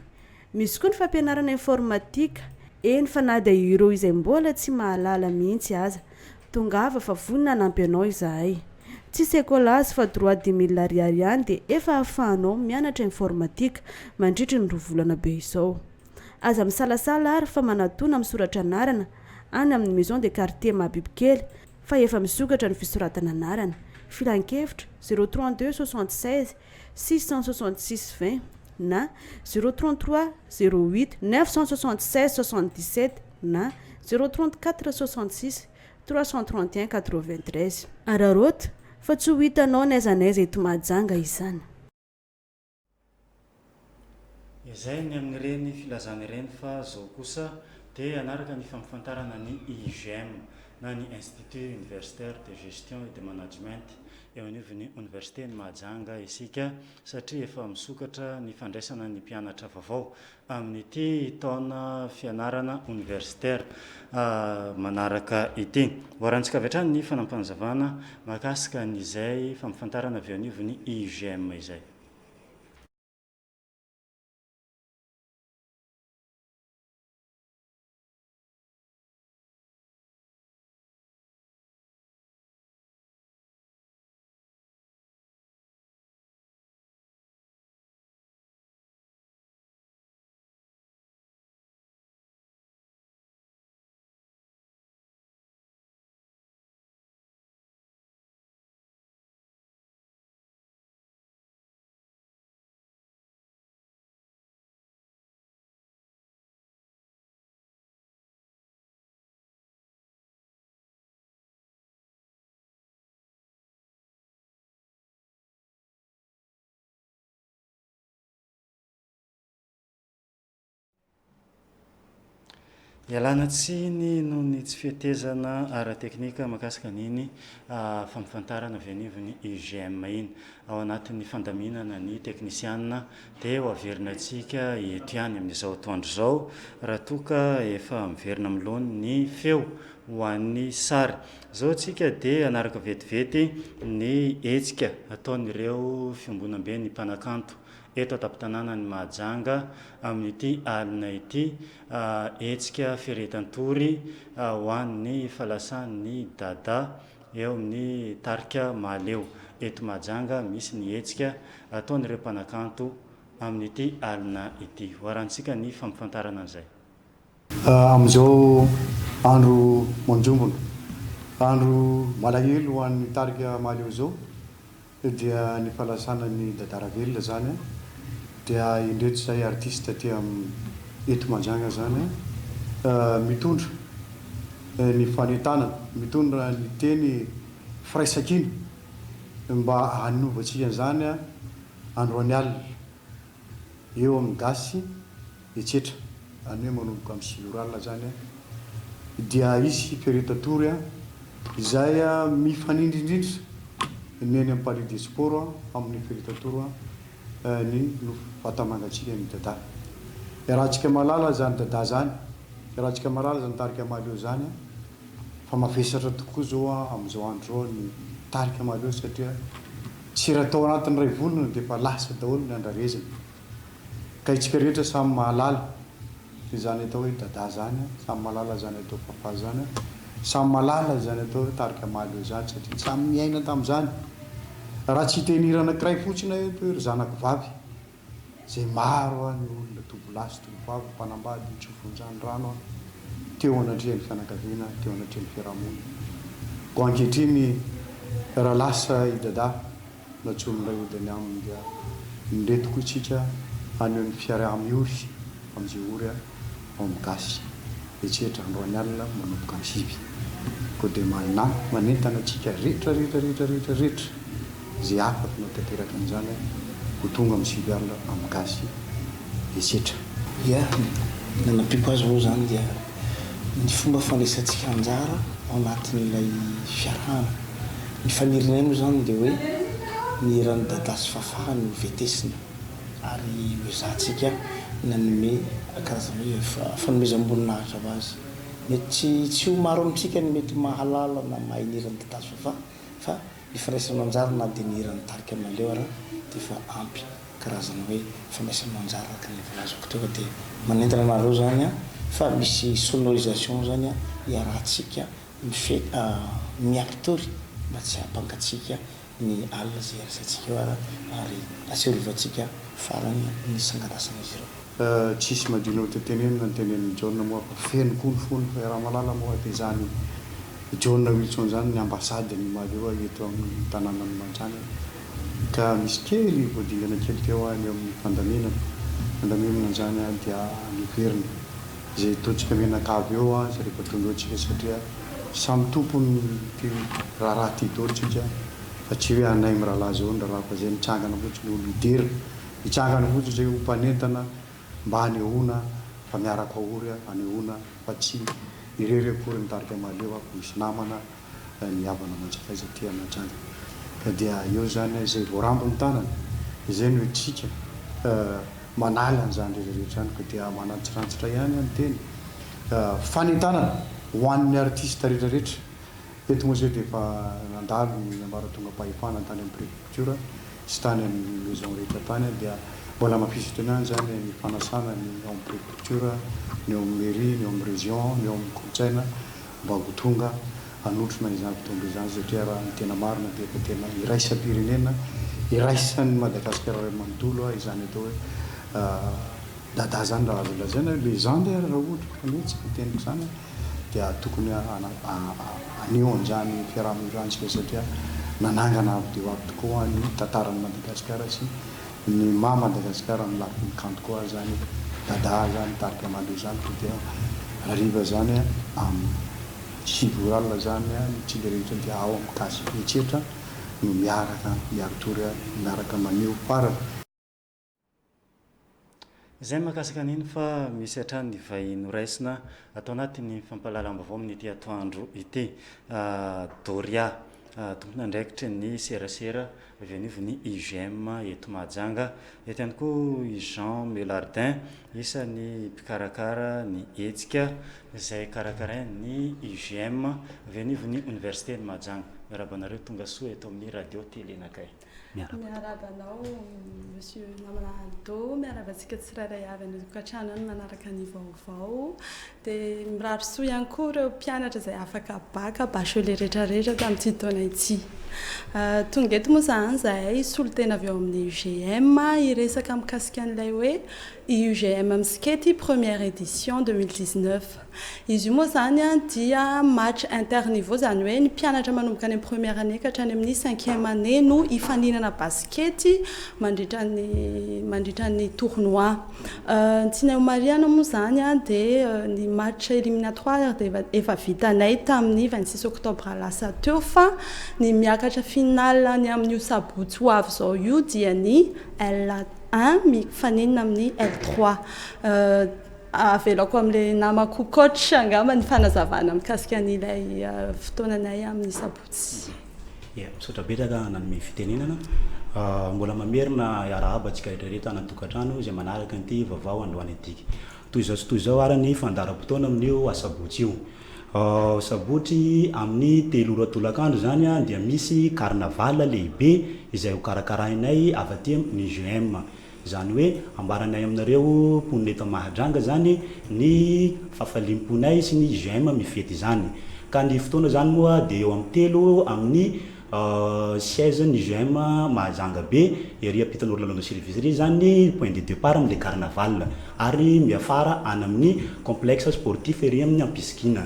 misy koa ny fampianarana informatika eny fa na dia ireo izay mbola tsy mahalala mihitsy aza tongava fa vonina nampy anao izahay. Tsisy écolage fa 3,000 ariary ihany dia efa hahafahanao mianatra informatika mandritra ny 2 volana be izao. Aza misalasala ary fa manatona misoratra anarana any amin'ny Maison des Quartiers Mabibikely fa efa misokatra ny fisoratana anarana. Filan-kevitra 032 76 666 20 na 033 08 976 77 na 034 66 331 93. Ararota fa tsy ho hitanao n'aiza n'aiza eto Mahajanga izany. Izay ny amin'ireny filazana ireny fa zao kosa dia anaraka ny fampifantarana ny IGM na ny Institut Universitaire de Gestion et de Management eo anivon'ny Université ny Mahajanga isika satria efa misokatra ny fandraisana ny mpianatra vaovao amin'ity taona fianarana universitaire manaraka ity. Voarantsika avy hatrany ny fanampanazavana mahakasika n'izay fampifantarana avy anivon'ny IGM izay. Ialana tsiny noho ny tsy fihetezana ara-teknika mahakasika n'iny fampifantarana avy anivon'ny IGM iny ao anatin'ny fandaminana ny teknisianina dia ho averina antsika eto ihany amin'izao atoandro izao raha toka efa miverina milohany ny feo ho an'ny sary. Zao tsika dia anaraka vetivety ny hetsika ataon'ireo fiombonam-be ny mpanakanto eto atapy-tanàna ny Mahajanga amin'ity alina ity hetsika feretantory ho an'ny falasan'ny dada eo amin'ny tarika maleo eto Mahajanga misy ny hetsika ataon'ireo mpanakanto amin'ity alina ity. Hoarantsika ny fampifantarana an'izay. Amin'izao andro manjombona, andro malahelo ho an'ny tarika maleo zao dia ny falasana ny dadaravelona zany dia indreto zay artiste ty eto Mahajanga zany mitondra ny fanentanana mitondra ny teny firaisakina mba hanovatsika an'izany a androany alina eo amin'ny gasy etsetra any hoe manomboka amin'ny sivoralina zany a dia izy pérétatory a izay a mifanindrindrindra neny amin'ny palais des sports amin'ny pérétatory ny vatamangatsika ny dada rahantsika malala zany dada zany rahantsika malala zany tarika maleo zany fa mavesatra tokoa zao amin'izao andro zao ny tarika maleo satria tsy raha tao anatin'ny ray volona dia efa lasa daholo ny andrarezina ka itsika rehetra samy mahalala zany atao hoe dada zany samy malala zany atao papa zany samy malala zany atao hoe tarika maleo zany satria samy miaina tamin'izany raha tsy tenira anankiray fotsiny hoe ry zanako vavy zay maro ny olona tobolasy tovovavy mpanambady mitsofon'izany rano teo anatrehan'ny fianakaviana teo anatrehan'ny fiarahamonina ko ankehitriny raha lasa i dada natsonon'iray odiny aminy dia ndretiko itsika aneo ny fiaraha-miory amin'izay ory ao amin'ny gasy etsetra androany alina manomboka amin'ny sivy ko dia manentana atsika rehetra zay afaka natanteraka an'izany ho tonga amin'ny sivy alina amin'ny gasy etsetra ia nanapiko azy moa zany dia ny fomba fandraisantsika anjara ao anatin'ilay fiarahana ny fanirinay moa zany dia hoe ny rany dada sy fafahany vetesina ary hoezatsika nanome karazana hoe fanomezam-boninahitra ho azy mety tsy ho maro amintsika ny mety mahalala na mahay nirany dada sy fafaha fa ny fandraisana anjara na dia nirany tarika maleo ara dia efa ampy karazana hoe fandraisana anjara araka ny volazako teo dia manentana anareo zany a fa misy sonorisation zany a iarahantsika miaktory mba tsy hampangatsika ny alina zay arisantsika eo ary aserovatsika farany ny sanganasana izy ireo tsisy madino tetenenina ny teneniny jaune moa fa feno koa ny fony fa raha malala moa dia zany jaune wilson zany ny ambasady ny maleo eto amin'ny tanàna ny manjany ka misy kely voadingana kely teo any amin'ny fandaminana zany dia niverina zay totsika menakavy eo zay rehefa tonga eo tsika satria samy tompony raha ty dolo tsika fa tsy hoe anay mirahalahy zao ny raha fa zay mitsangana fotsiny olo idera mitsangana fotsiny zay hompanentana mba hanehoana fa miaraka ory hanehoana fa tsy irery akory mitarika maleo ako misy namana ny havana mantsika zay tia mantsanga ka dia eo zany zay voarambo ny tanana izay no tsika manala an'izany rehetrarehetra zany ka dia manantsirantsitra ihany any teny fanentanana ho an'ny artiste rehetrarehetra eto moa zay dia efa nandalo ny ambaratonga pahefana tany amin'ny préfecture sy tany amin'ny maison rehetra tany dia mbola mampisitra ny any zany ny fanasana ny ao amin'ny préfecture ny ao amin'ny mairie ny ao amin'ny région ny ao amin'ny kolotsaina mba ho tonga hanotrona izany fotoana izany satria raha ny tena marina dia efa tena iraisam-pirenena iraisan'ny Madagasikara ray manontolo izany atao hoe dada zany raha azo lazaina légende raha ohatra fanetsy teniko zany dia tokony aneo an'izany fiarahamonina satria nanangana avy dia avy tokoa ny tantaran'ny Madagasikara sy ny maha Madagasikara ny lafy ny kanto koa zany dada zany tarika maleo zany ko dia ariva zany amin'ny sivoralina zany tsika rehetra dia ao amin'ny gasy etsetra no miaraka miaritory miaraka maneo farany zay mahakasika an'iny fa misy hatrany vahiny raisina atao anatin'ny fampalalam-baovao amin'ny ity atoandro ity Doria tompona andraikitra ny serasera avy anivo ny IGM eto Mahajanga eto ihany koa i Jean Melardin isan'ny mpikarakara ny hetsika izay karakarainy ny IGM avy anivo ny université ny Mahajanga miarabanareo tonga soa eto amin'ny radio télé nakay miarabanao monsieur Namanado miarabantsika tsirairay avy any tokantrano any manaraka ny vaovao dia mirary soa ihany koa ireo mpianatra izay afaka baka bachelor rehetrarehetra tamin'ity taona ity tonga eto moa zany zahay solotena avy ao amin'ny IGM iresaka mikasika an'ilay hoe UGM amin'ny skety première édition 2019 izy io moa zany a dia match interniveau zany hoe ny mpianatra manomboka any amin'ny première année ka hatrany amin'ny 5e année no ifaninana baskety mandritra ny tournoi Tinao Mariana moa zany a dia ny match éliminatoire dia efa vitanay tamin'ny 26 octobre lasa teo fa ny miakatra finale ny amin'ny sabotsy ho avy zao io dia ny L1 mifaninana amin'ny L3 avelako amin'ilay namako coach angamba ny fanazavana mikasika an'ilay fotoananay amin'ny sabotsy. Misaotra betaka nanome fitenenana mbola mamerina iarahaba antsika rehetrarehetra ana-tokantrano izay manaraka an'ity vaovao androany atiky. Toy izao sy toy izao ary ny fandaharam-potoana amin'io asabotsy io. Sabotsy amin'ny 3 ora tolakandro zany a dia misy carnaval lehibe izay ho karakarainay avy aty amin'ny UGM. Zany hoe ambaranay aminareo mponina eto Mahajanga zany ny fahafalimponay sy ny UGM mifety zany. Ka ny fotoana zany moa dia eo amin'ny 3 amin'ny 16 ny UGM Mahajanga be ery ampitan'Orla London Silviserie zany point de départ amin'ilay carnaval ary miafara any amin'ny complexe sportif ery amin'ny Ampisikina.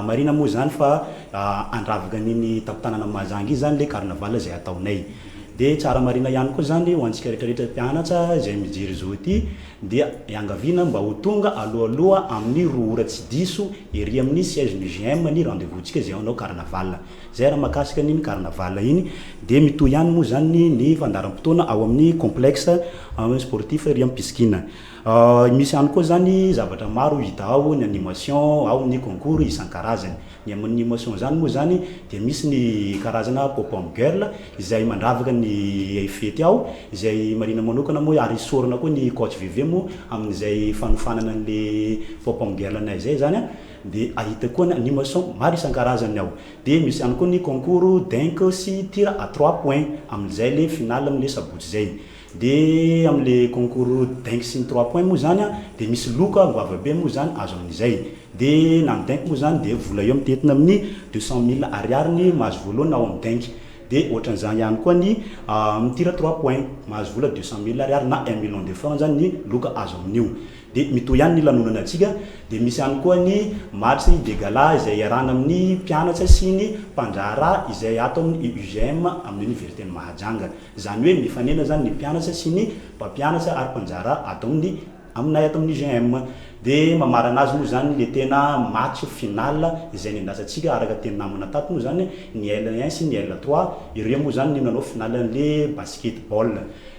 Marina moa zany fa andravaka niny tapitanana Mahajanga zany le carnaval izay ataonay. Dia tsara marina ihany koa zany ho antsika rehetrarehetra mpianatra izay mijery zao ity dia iangaviana mba ho tonga aloaloha amin'ny 2 ora tsy diso ery amin'ny 16 UGM ny rendez-vous-tsika izay anao carnaval. Zay raha makasika an'iny carnaval iny dia mitohy ihany moa zany ny fandaharam-potoana ao amin'ny complexe sportif ery amin'ny Pisikina. Misy ihany koa zany zavatra maro hita ao ny animation ao ny concours isan-karazany. Ny animation zany moa zany dia misy ny karazana pop-up girl izay mandravaka ny fety ao izay marina manokana moa ary sorana koa ny coach VV moa amin'izay fanofanana an'le pop-up girl anay zay zany a dia ahita koa ny animation maro isan-karazany ao. Dia misy ihany koa ny concours dink sy tir à 3 points amin'izay le finale amin'le sabotsy zay. Dia amin'le concours dink sy 3 points moa zany a dia misy loka goavabe moa zany azo amin'izay. Dia na dink moa zany dia vola eo mitetina amin'ny 200 000 ariary ny mahazo voalohany ao amin'ny dink. Dia ohatran'izany ihany koa ny mitira 3 points mahazo vola 200 000 ariary na 1 million de francs zany ny loka azo amin'io. Dia mitohy ihany ny lanonana antsika dia misy ihany koa ny match de gala izay iarahana amin'ny mpianatra sy ny mpandraharaha izay ato amin'ny UGM amin'ny université ny Mahajanga. Zany hoe mifanena zany ny mpianatra sy ny mpampianatra ary mpandraharaha ato aminay ato amin'ny UGM. Dia mamarana azy moa zany le tena match final izay nendasantsika araka teny namana tato moa zany ny L1 sy ny L3 ireo moa zany ny nanao final an'le basketball.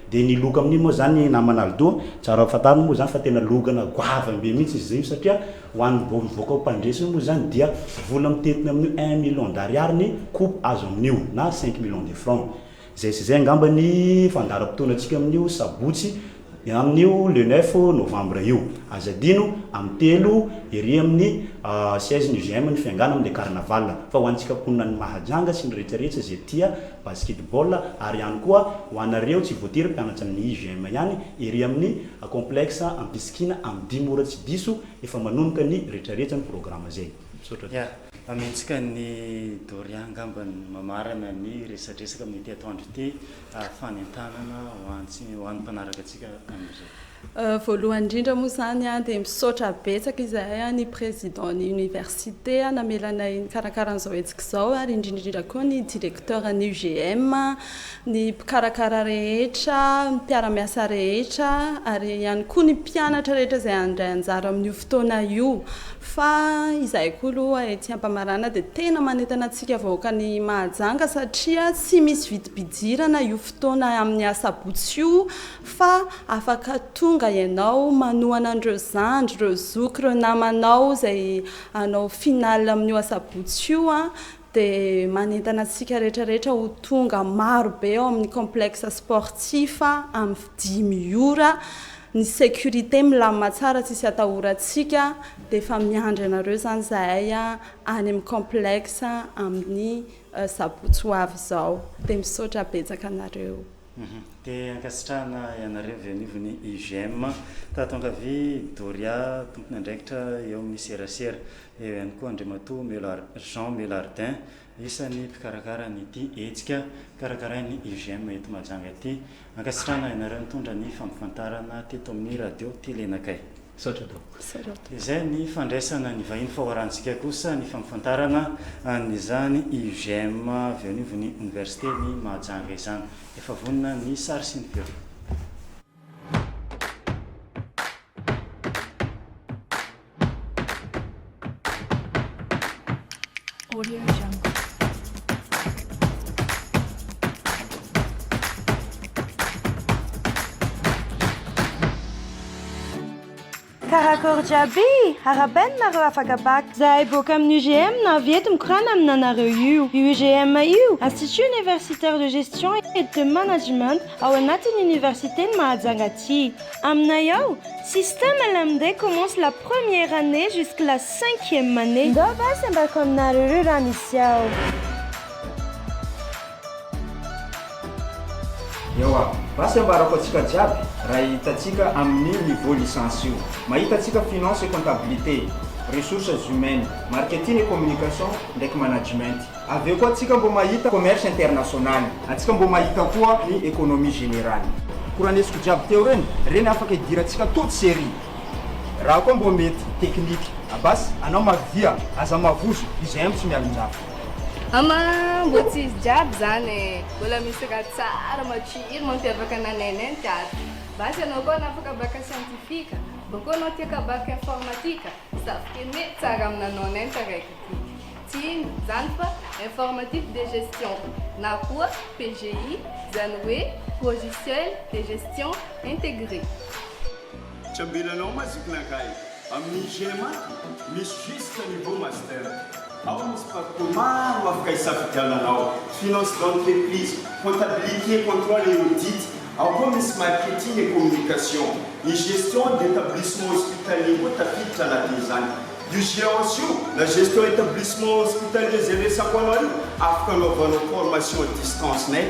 Dia ny loka amin'iny moa zany namana Aldo tsara fatarina moa zany fa tena lokana goavambe mihitsy izy io satria ho an'ny mivoaka mpandresiny moa zany dia vola mitetina amin'ny 1 million d'ariary ny coupe azo amin'io na 5 millions de francs. Zay sy zay angamba ny fandaharam-potoana antsika amin'io sabotsy amin'io le 9 novembre io. Azadino amin'ny 3 ery amin'ny 16 UGM ny fiangana amin'le carnaval. Fa ho antsika mponina ny Mahajanga sy ny rehetrarehetra izay tia basketball ary ihany koa ho anareo tsy voatery mpianatra amin'ny UGM ihany ery amin'ny complexe Ampisikina amin'ny 10 ora tsy diso efa manomboka ny rehetrarehetra ny programme zay. Amintsika ny Dorian angamba ny mamarana ny resadresaka amin'ity atoandro ity fanentanana ho an'ny mpanaraka antsika amin'izay. Voalohany indrindra moa zany a dia misaotra betsaka izahay ny président ny université namelanay karakaran'izao hetsika izao ary indrindrindrindra koa ny directeur ny UGM ny mpikarakara rehetra ny mpiara-miasa rehetra ary ihany koa ny mpianatra rehetra izay andray anjara amin'io fotoana io. Fa izahay koa aloha ety ampamarana dia tena manentana antsika vahoaka ny Mahajanga satria tsy misy vidim-pidirana io fotoana amin'ny asabotsy io fa afaka tonga ianao manohana an'ireo zandry, ireo zoky, ireo namanao izay anao final amin'io asabotsy io a dia manentana antsika rehetrarehetra ho tonga maro be ao amin'ny complexe sportif amin'ny 10 ora. Ny sécurité milamina tsara tsisy atahorantsika dia efa miandry anareo zany zahay any amin'ny complexe amin'ny sabotsy ho avy izao dia misaotra betsaka anareo. Dia ankasitrahana ianareo venivony UGM tato ankavia Doria tompony andraikitra eo amin'ny serasera eo ihany koa Andriamato Jean Melardin isan'ny mpikarakara nyity hetsika karakarainy UGM eto Mahajanga ity ankasitrana ianareo nitondra ny fampifantarana teto amin'ny radio telenakay izay ny fandraisana ny vahiny fahoarantsika kosa ny fampifantarana nyzany UGM avy eo anivony université ny Mahajanga izany efa vonina ny sary sy ny feo. Karakory jiaby arabainy nareo afaka bac zahay boaka amin'ny UGM navy eto mikorana aminanareo io UGM io Institut Universitaire de Gestion et de Management ao anatin'ny université ny Mahajanga aty aminay ao système LMD commence la première année jusqu'à la 5e année ndo basi ambako aminareo reo raha misy ao ewa basi ambarako atsika jiaby raha hitatsika amin'ny niveau licence io mahita atsika finance et comptabilité ressources humaines marketing et communication ndraiky management aveo koa atsika mbo mahita commerce international atsika mbo mahita koa ny économie générale koranesiko jiaby teo reny afaka idiratsika toute série raha koa mbo mety technique abasy anao mavia aza mavozo izay am tsy mialonjafo ama mbo tsy izy jiaby zany mbola misy raha tsara matsiry mampiavaka naneneny tiaty basy anao koa nafaka bac scientifique boko anao tiaka bac informatique safiky mety tsara aminanao neny taraiky ty tsy zany fa informatique de gestion na koa PGI zany hoe logiciel de gestion intégré tsy ambelanao mazoknakay amin'ny UGM misy jusque niveau master ao misy parcours maro afaka isafidiananao finance d'entreprise comptabilité contrôle et audit ao koa misy marketing et communication ny gestion d'établissement hospitalier koa tafiditra anatin'izany io géance io la gestion établissement hospitalier zay resako anao io afaka anaovanao formation à distance nay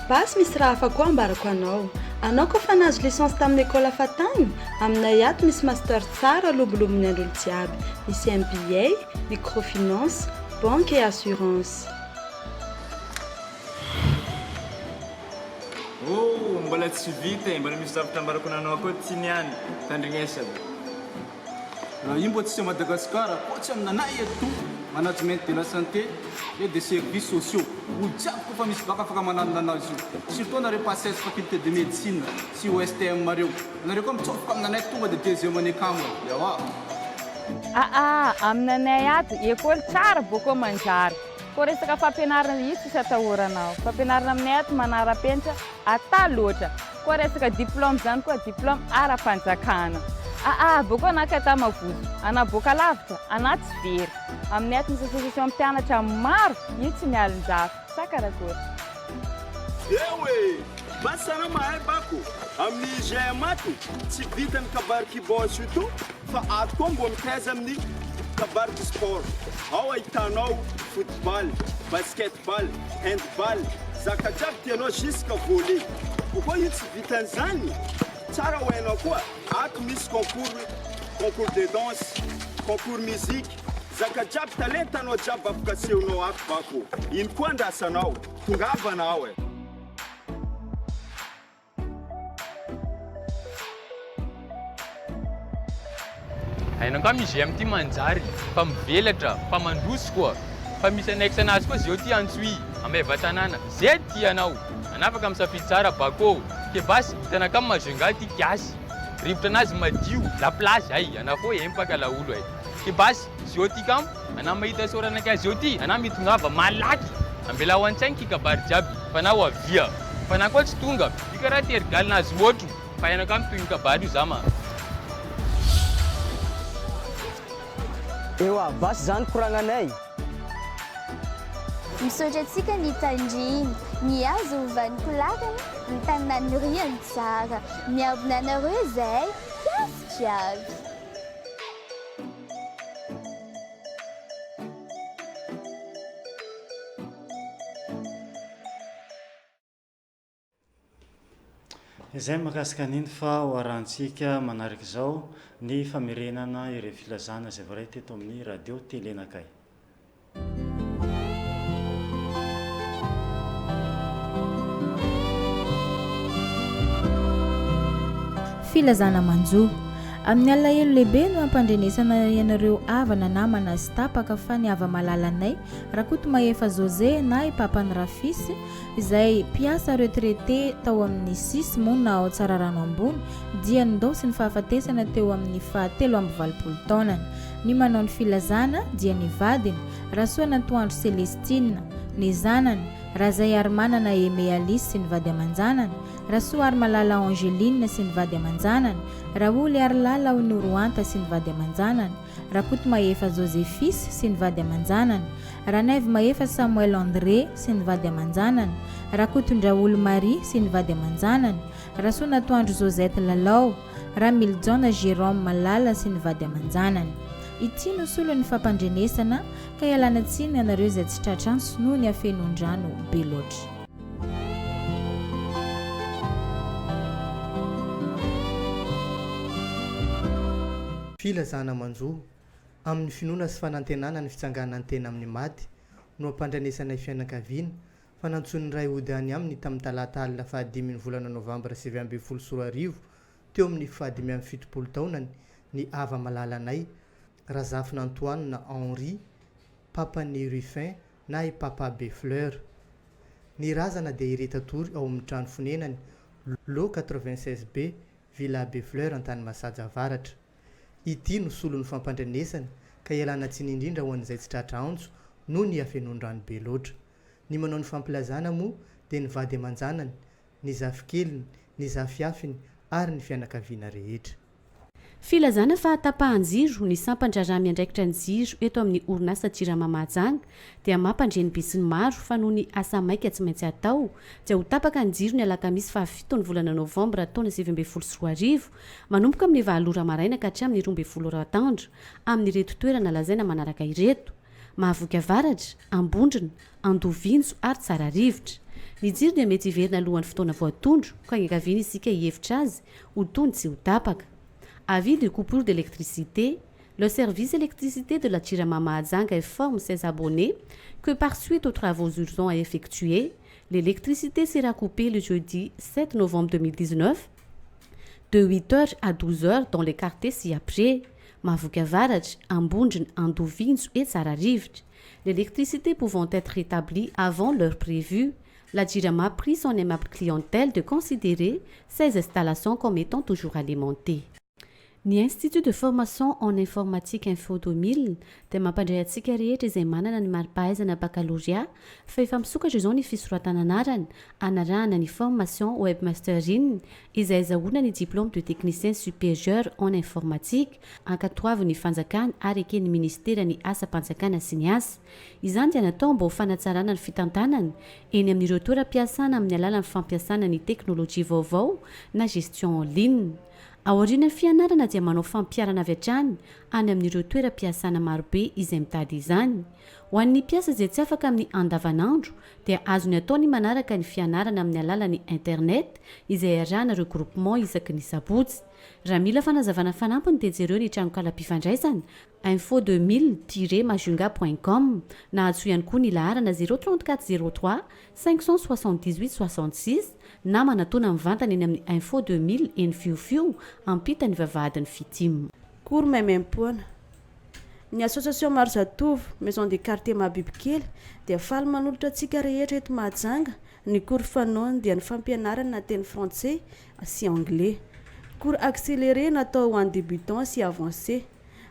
basy misy raha afa koa ambarako anao koa fa nahazo licence tamin'ny école afa tagny aminay ato misy master tsara lobolobon'ny androlo jiaby misy MBA microfinance banque et assurance mbola tsy vita mbola misy zavatra ambarako nanao koa tsy niany tandrignesana raha io mbo tsy à Madagascar koa tsy aminanay eto management de la santé et des services sociaux olo jiaby koa fa misy baka afaka mananonanao izy io surtout nareo passese faculté de médecine sy OSTM mareo nareo koa mitsofoka aminanay tonga de deuxième année cambre yawa aminanay ato école tsara boko manjary koa resaka fampianarana io tsy atahoranao fampianarana aminay ato manara-penitra ata loatra koa resaka diplôme zany koa diplôme ara-panjakana boko anaka ata mavozo ana boka lavitra ana tsy very aminay ato misy association mpianatra maro io tsy mialonjafo sa karakory ewe basy anao mahay bako amin'ny UGM ato tsy vitany kabariky bos io to fa ato koa mbo mitaiza amin'ny kabariky sport ao ahitanao football basketball handball zaka jiaby tianao jusque volley kokoa io tsy vitan'izany tsara ho hainao koa ato misy concours de danse concours musique zaka jiaby talentanao jiaby afaka asehonao ato bako ino koa andrasanao tongavanao hainao ka UGM ty manjary fa mivelatra fa mandroso koa fa misy annexe anazy koa zao ty antsoi ameva tanàna zay tianao anafaka misafidy tsara bako ke basy hitanaka amin'ny Mahajanga ty kiasy rivotra anazy madio la plage ay ana fo empaka la olo ay ke basy zao ty kam ana mahita soranaka zao ty ana mitongava malaky ambela ho an-tsainy kikabary jiaby fa na ho avia fa na koa tsy tonga ikaraha terigalinazy otro fa hainao ka mitoy kabary io zama ewa basy zany koragnanay misaotra antsika ny tandriny miazo ovaniko lakana ny taninany riany tsara miabona anareo zay kiasy jiaby izay mahakasika aniny fa ho arantsika manaraka izao ny famerenana ireo filazana izay voaray teto amin'ny radio telenakay. Filazana manjo amin'ny alahelo lehibe no ampandrenesana ianareo avana namana sy tapaka fa ny ava malalanay rakoto maefa José na ipapany Rafisy izay mpiasa retraité tao amin'ny 6 mona ao Tsararano ambony dia nindosy ny fahafatesana teo amin'ny 7 taonany. Ny manao ny filazana dia ny vadiny Rasoana Toandro Celestine, ny zanany Razay Armanana Aimé Alice sy ny vady amanjanany, Rasoa Armalala Angeline sy ny vady amanjanany, Raoly Arlala Onoroanta sy ny vady amanjanany, Rakoto Maefa Joséphis sy ny vady amanjanany, Ranaivo Maefa Samuel André sy ny vady amanjanany, Rakoto Ndraolo Marie sy ny vady amanjanany, Rasoana Toandro Josette Lalao, Ramiljon Jérôme Malala sy ny vady amanjanany. Ity no solo ny fampandrenesana ka ialana tsiny ianareo izay tsy tratranso noho ny afenondrano be loatra. Filazana manjo amin'ny finoana sy fanantenana ny fitsangana ny tena amin'ny maty no ampandrenesana fianakaviana fa nantsony ray ody any aminy tamin'ny talata alina 5 volana novambra 2024 teo amin'ny 7 taonany ny ava malalanay Razafina Antoine na Henri, Papa ny Ruffin na i Papa Befleur. Ny razana dia iretatory ao amin'ny trano fonenany Lo 96B, Villa Befleur Antany Masaja Avaratra. Ity no solon'ny fampandrenesana ka ialana tsiny indrindra ho an'izay tsy tratra antso no ny afenondrano be loatra. Ny manao ny fampilazana moa dia ny vady amanjanany, ny zafikeliny, ny zafiafiny ary ny fianakaviana rehetra. Filazana fa tapahan-jiro ny sampandrarah miandraikitra ny jiro eto amin'ny orinasa Jirama Mahajanga dia mampandreny besiny maro fa noho ny asa maika tsy maintsy atao dia ho tapaka ny jiro ny alakamisy 7 ny volana novambra taona 2024 manomboka amin'ny 9 maraina ka hatramin'ny 12 atoandro amin'ireto toerana lazaina manaraka ireto: Mahavoky Avaratra, Ambondrina, Andovinjo ary Tsararivotra. Ny jiro dia mety hiverina alohan'ny fotoana voatondro ka ankaviana isika hihevitra azy ho tony tsy ho tapaka. Avis de coupure d'électricité, le service électricité de la Jirama Mahajanga informe ses abonnés que par suite aux travaux urgents à effectuer, l'électricité sera coupée le jeudi 7 novembre 2019 de 8h à 12h dans les quartiers ci-après, Mahavoky Avaratra, Ambondrina, Andovinjo et Tsararivotra. L'électricité pouvant être rétablie avant l'heure prévue, la Jirama prie son aimable clientèle de considérer ces installations comme étant toujours alimentées. Ny Institut de formation en informatique Info 2000 dia mampandray antsika rehetra izay manana ny mari-pahaizana baccalauréat fa efa misokatra izao ny fisoratana anarany anarahana ny formation webmaster in izay azahoana ny diplôme de technicien supérieur en informatique ankatoavy ny fanjakana ary eken'ny ministera ny asa-panjakana sy ny asa. Izany dia natao mba ho fanatsarana ny fitantanana eny amin'ireo toeram-piasana amin'ny alalan'ny fampiasana ny teknôlôjia vaovao na gestion en ligne. Aorian'ny fianarana dia manao fampiarana avy hatrany any amin'ireo toeram-piasana marobe izay mitady izany. Ho an'ny mpiasa izay tsy afaka amin'ny andavanandro dia azony atao ny manaraka ny fianarana amin'ny alalan'ny internet izay arahana regroupement isaky ny sabotsy. Raha mila fanazavana fanampiny dia jereo ny trano kala-pifandraisana info2000-majunga.com na atso ihany koa ny laharana 03403 578 66 na manatona mivantana eny amin'ny info 2000 eny fiofio ampita ny vavahadin'ny fitim. Kory maimaimpona. Ny association maro zatovo maison des quartiers Mabibikely dia faly manolotra antsika rehetra eto Mahajanga ny cours fanaony dia ny fampianarana na teny français sy anglais. Cours accéléré natao ho an'ny débutants sy avancé.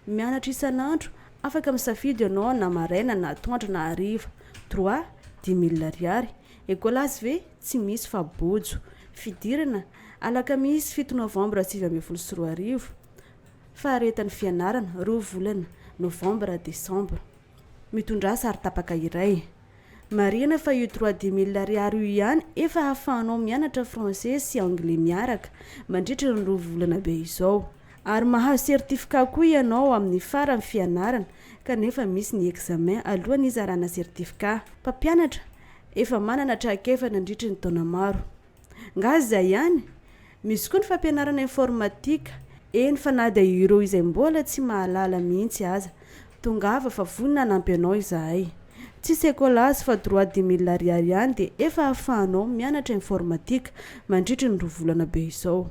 Mianatra isan'andro afaka misafidy ianao na maraina na atoandro na hariva. 3 10 000 ariary. Écolas ve tsy misy fa bojo. Fidirana alakamisy 7 novambra 2024. Faharetan'ny fianarana 2 volana novambra décembre. Mitondra sary tapaka iray. Marina fa io 3 10 000 ariary io ihany efa ahafahanao mianatra français sy anglais miaraka mandritra ny 2 volana be izao. Ary mahazo certificat koa ianao amin'ny faran'ny fianarana kanefa misy ny examen alohan'ny izarana certificat. Mpampianatra efa manana traikefa nandritra ny taona maro. Ngaza ihany misy koa ny fampianarana informatika eny fa na dia ireo izay mbola tsy mahalala mihitsy aza tongava fa vonina nampy anao izahay tsy sekolazy fa droit 10 000 ariary ihany dia efa hahafahanao mianatra informatika mandritry ny rovolana be izao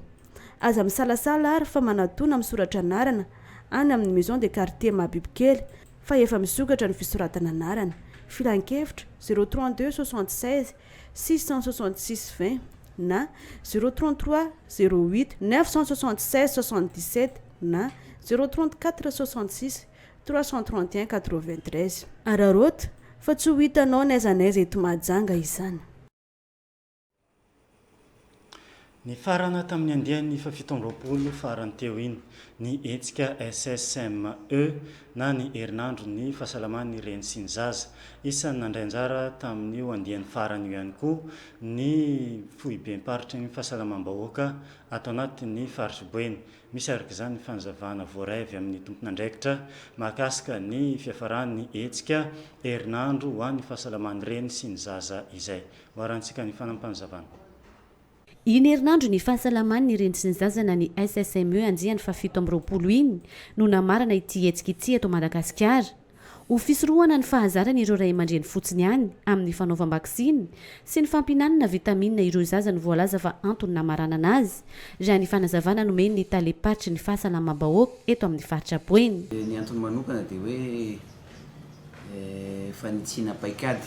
aza misalasala ary fa manatona misoratra anarana any amin'ny maison de quartier mabibikely fa efa misokatra ny fisoratana anarana filan-kevitra 032 76 666 20 na 033 08 976 77 na 034 66 331 93 ararota fa tsy ho hitanao naizanaiza eto Mahajanga izany. Ny farana tamin'ny andiany fa 720 farany teo iny ny etsika SSME na ny herinandro ny fahasalaman'ny reny sy ny zaza isan'ny nandray anjara tamin'io andiany farany io ihany koa ny fohibem-paritra ny fahasalamam-bahoaka ato anatin'ny faritry boeny misy araka izany ny fanazavana voaravy amin'ny tompon'andraikitra mahakasika ny fiafaran'ny etsika herinandro ho an'ny fahasalaman'ny reny sy ny zaza izay hoarantsika ny fanampanazavana. Iny herinandro ny fahasalaman'ny reny sy ny zazana ny SSME anjiany fa 720 iny no namarana ity hetsika ity eto Madagasikara. Ho fisorohana ny fahazarana ireo ray aman-dreny fotsiny ihany amin'ny fanaovam-bakisiny sy ny fampinanana vitamina ireo zaza ny voalaza fa antony namarana anazy raha ny fanazavana nomeny ny talepatry ny fahasalamam-bahoaka eto amin'ny faritra Boeny. Ny antony manokana dia hoe fanitsiana paikady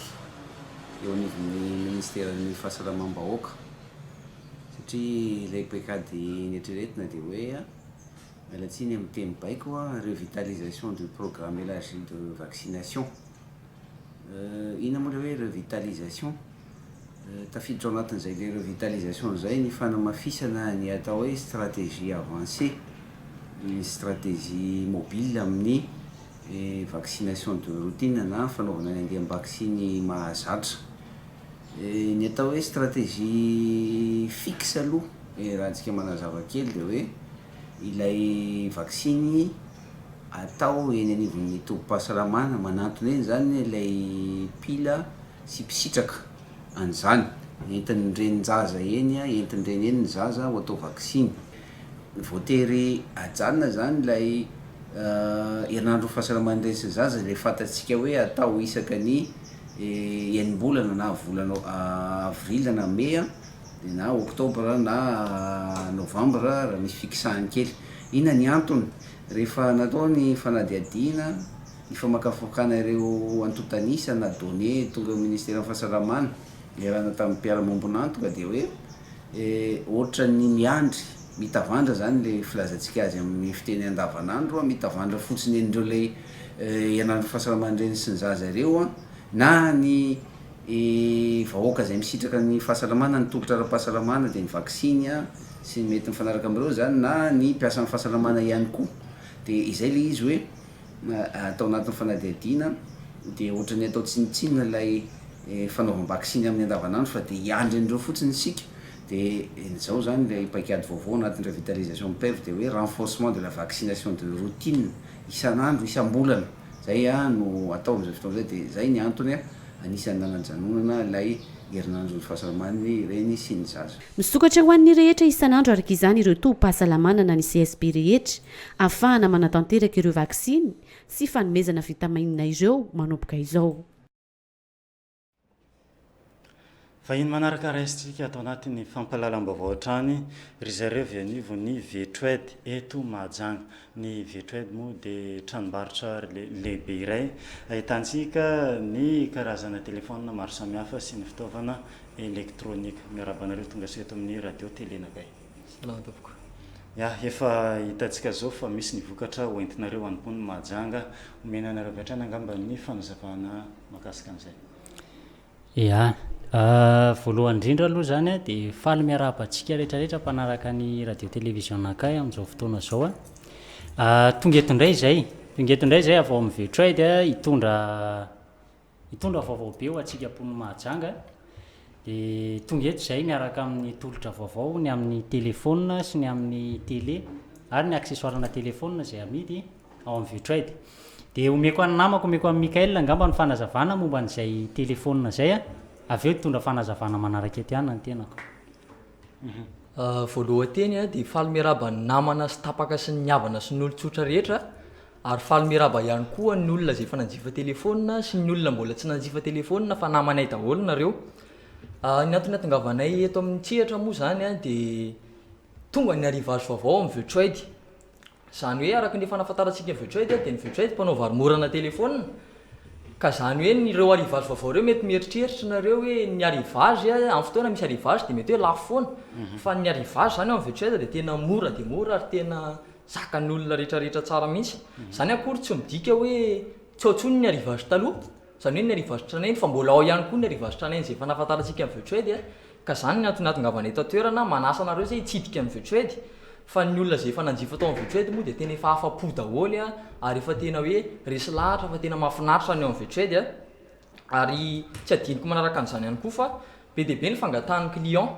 eo anivon'ny ministeran'ny fahasalamam-bahoaka satria ilay paikady netreretina dia hoe alatsiny amin'ny teny baiko revitalisation du programme élargi de vaccination. Ina moa hoe revitalisation tafiditra ao anatin'izay le revitalisation zay ny fanamafisana ny atao hoe stratégie avancée ny stratégie mobile amin'ny vaccination de routine na fanaovana ny andiam-vaksiny mahazatra. Ny atao hoe stratégie fixe aloha raha antsika manazava kely dia hoe ilay vaksiny atao eny anivon'ny tobim-pahasalamana manantona eny zany ilay pila sy pisitraka an'izany entiny renin-jaza eny entiny reny eny ny zaza ho atao vaksiny voatery ajanona zany ilay herinandro fahasalaman'ny reny sy zaza ilay fantatsika hoe atao isaka ny enim-bolana na volana avril na mai na oktobra na novambra raha misy fikisahany kely. Ina ny antony rehefa natao ny fanadiadiana ny famakafakana ireo antotanisa na donné tonga ao ministère ny fahasalamana erana tamin'ny mpiara-mombonantoka dia hoe ohatra ny miandry mitavandra zany le filazantsika azy amin'ny fiteny andavanandro mitavandra fotsiny en'ireo lay ianandro fahasalamana reny sy ny zaza ireo na ny vahoaka zay misitraka ny fahasalamana ny tolotra ara-pahasalamana dia ny vaksiny sy mety mifanaraka amin'ireo zany na ny mpiasa ny fahasalamana ihany koa dia izay le izy hoe atao anatin'ny fanadiadiana dia ohatra ny atao tsinitsinina ilay fanaovam-vaksiny amin'ny andavanandro fa dia hiandry an'ireo fotsiny isika dia izao zany ilay paikady vaovao anatin'ny revitalisation PEV dia hoe renforcement de la vaccination de routine isan'andro isam-bolana zay no atao amin'izay fotoana zay dia zay ny antony anisan'ny nananjanonana ilay herinandro ny fahasalaman'ny reny sy ny zaza. Misokatra ho an'ny rehetra isan'andro araka izany ireo tobim-pahasalamana na ny CSP rehetra ahafahana manatanteraka ireo vaksiny sy fanomezana vitamina ireo manomboka izao. Fa iny manaraka raisitsika atao anatin'ny fampahalalam-baovao hatrany ry zareo avy anivo ny Vetred eto Mahajanga. Ny Vetred moa dia tranombarotra lehibe iray ahitantsika ny karazana telefônina maro samihafa sy ny fitaovana elektrônika. Miarabanareo tonga sy eto amin'ny radio telenakay. Efa hitantsika zao fa misy ny vokatra hoentinareo anompon'ny Mahajanga omenanareo avy hatrany angamba ny fanazavana makasika an'izay. Voalohany indrindra aloha zany dia faly miarabantsika rehetrarehetra mpanaraka ny radio télévision akay amin'izao fotoana zao tonga eto indray zay avao amin'ny Vetred hitondra vaovao be ho atsika mpon'ny Mahajanga dia tonga eto zay miaraka amin'ny tolotra vaovao ny amin'ny telefônina sy ny amin'ny télé ary ny accessoirena telefônina zay amidy ao amin'ny Vetred dia omeko any namako omeko amin'ny Mikael angamba ny fanazavana momba n'izay telefônina zay avy eo hitondra fanazavana manaraka ety ihany ny tenako. voalohateny a dia faly miaraba ny namana sy tapaka sy ny havana sy ny olotsotra rehetra ary faly miaraba ihany koa ny olona zay efa nanjifa telefôna sy ny olona mbola tsy nanjifa telefôna fa namanay daholo nareo ny antony atongavanay eto amin'ny tsehatra moa zany a dia tonga ny ariva azo vaovao amin'ny Virtuaid zany hoe araka ny efa nafantarantsika ny Virtuaid dia ny Virtuaid mpanao varimorana telefôna ka zany hoe nyreo arivazy vaovao reo mety mieritreritra nareo hoe ny arivazy amin'ny fotoana misy arivazy dia mety hoe lafo foana fa ny arivazy zany amin'ny Virtuaid dia tena mora dia mora ary tena zakan'ny olona rehetrarehetra tsara mihitsy zany akory tsy midika hoe tsy ohatsony ny arivazy taloha zany hoe ny arivazy tranainy fa mbola ao ihany koa ny arivazy tranainy zay efa nafantarantsika amin'ny Virtuaid ka zany ny antony atongavana eto toerana manasa nareo zay hitsidika amin'ny Virtuaid fa ny olona zay efa nanjifa tao amin'ny Virtuaid moa dia tena efa afa-po daholo ary efa tena hoe resy lahatra fa tena mahafinaritra ny ao amin'ny Virtuaid ary tsy adiniko manaraka an'izany ihany koa fa be dia be ny fangatan'ny client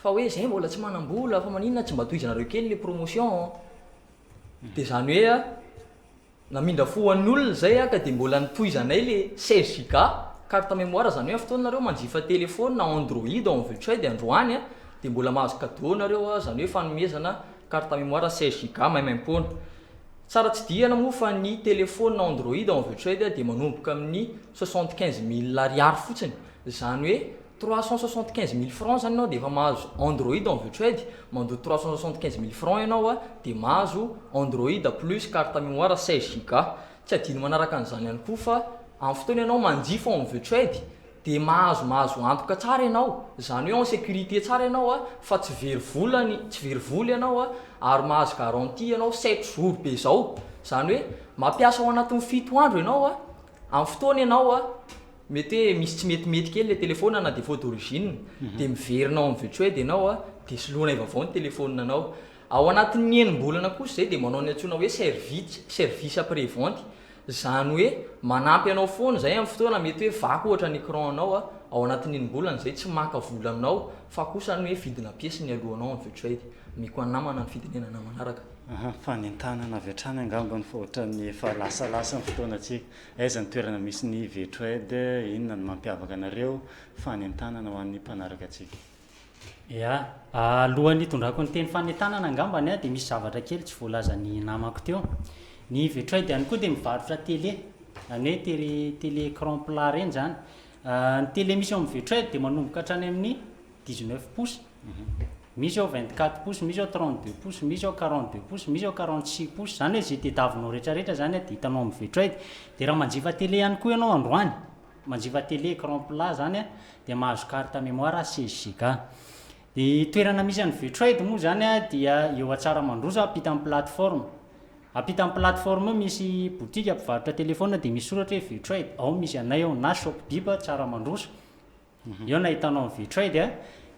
fa hoe zay mbola tsy manam-bola fa maninona tsy mba tohizanareo kely le promotion dia zany hoe namindra foan'ny olona zay ka dia mbola nitohizanay le 16 giga carte mémoire zany hoe fotoana nareo manjifa telefôna Android ao amin'ny Virtuaid androany dia mbola mahazo cadeau nareo zany hoe fanomezana carte mémoire 16 giga maimaim-poana tsara tsy diana moa fa ny telefôna Android ao amin'ny Virtuaid dia manomboka amin'ny 75 000 ariary fotsiny zany hoe 375 000 francs zany ianao dia efa mahazo Android ao amin'ny Virtuaid mandoa 375 000 francs ianao dia mahazo Android plus carte mémoire 16 giga tsy adino manaraka an'izany ihany koa fa amin'ny fotoana ianao manjifa ao amin'ny Virtuaid dia mahazo antoka tsara ianao zany hoe en sécurité tsara ianao fa tsy very vola ianao ary mahazo garantie ianao 7 jours be zao zany hoe mampiasa ao anatin'ny 7 andro ianao amin'ny fotoana ianao mety hoe misy tsy metimety kely le telefôna na défaut d'origine dia miverinao amin'ny Virtuaid ianao dia soloana vaovao ny telefôna anao ao anatin'ny enim-bolana kosa zay dia manao ny antsoina hoe service après vente zany hoe manampy anao foana zay amin'ny fotoana mety hoe vaky ohatra ny écran anao ao anatin'ny enim-bolana zay tsy maka vola aminao fa kosa ny hoe vidina piesy ny alohanao amin'ny Virtuaid miko anamana ny fidinenana manaraka fa ny tanana avy hatrany angambany fa ohatran'ny efa lasalasa ny fotoanatsika aiza ny toerana misy ny Virtuaid inona ny mampiavaka anareo fa ny tanana ho an'ny mpanaraka atsika ya alohan'ny tondrako ny teny fanentanana angambany dia misy zavatra kely tsy voalazany namako teo ny Virtuaid ihany koa dia mivarotra télé any hoe télé écran plat reny zany ny télé misy ao amin'ny Virtuaid dia manomboka hatrany amin'ny 19 pouces misy ao 24 pouces misy ao 32 pouces misy ao 42 pouces misy ao 46 pouces zany hoe zay tediavinao rehetrarehetra zany dia hitanao amin'ny Virtuaid dia raha manjifa télé ihany koa ianao androany manjifa télé écran plat zany dia mahazo carte mémoire 16 giga dia toerana misy an'ny Virtuaid moa zany dia eo atsara mandrosa apita amin'ny plateforme apita amin'ny plateforme misy boutique mpivarotra telefôna dia misy soratra hoe Virtuaid ao misy anay ao na shop biba tsara mandrosa eo na hitanao amin'ny Virtuaid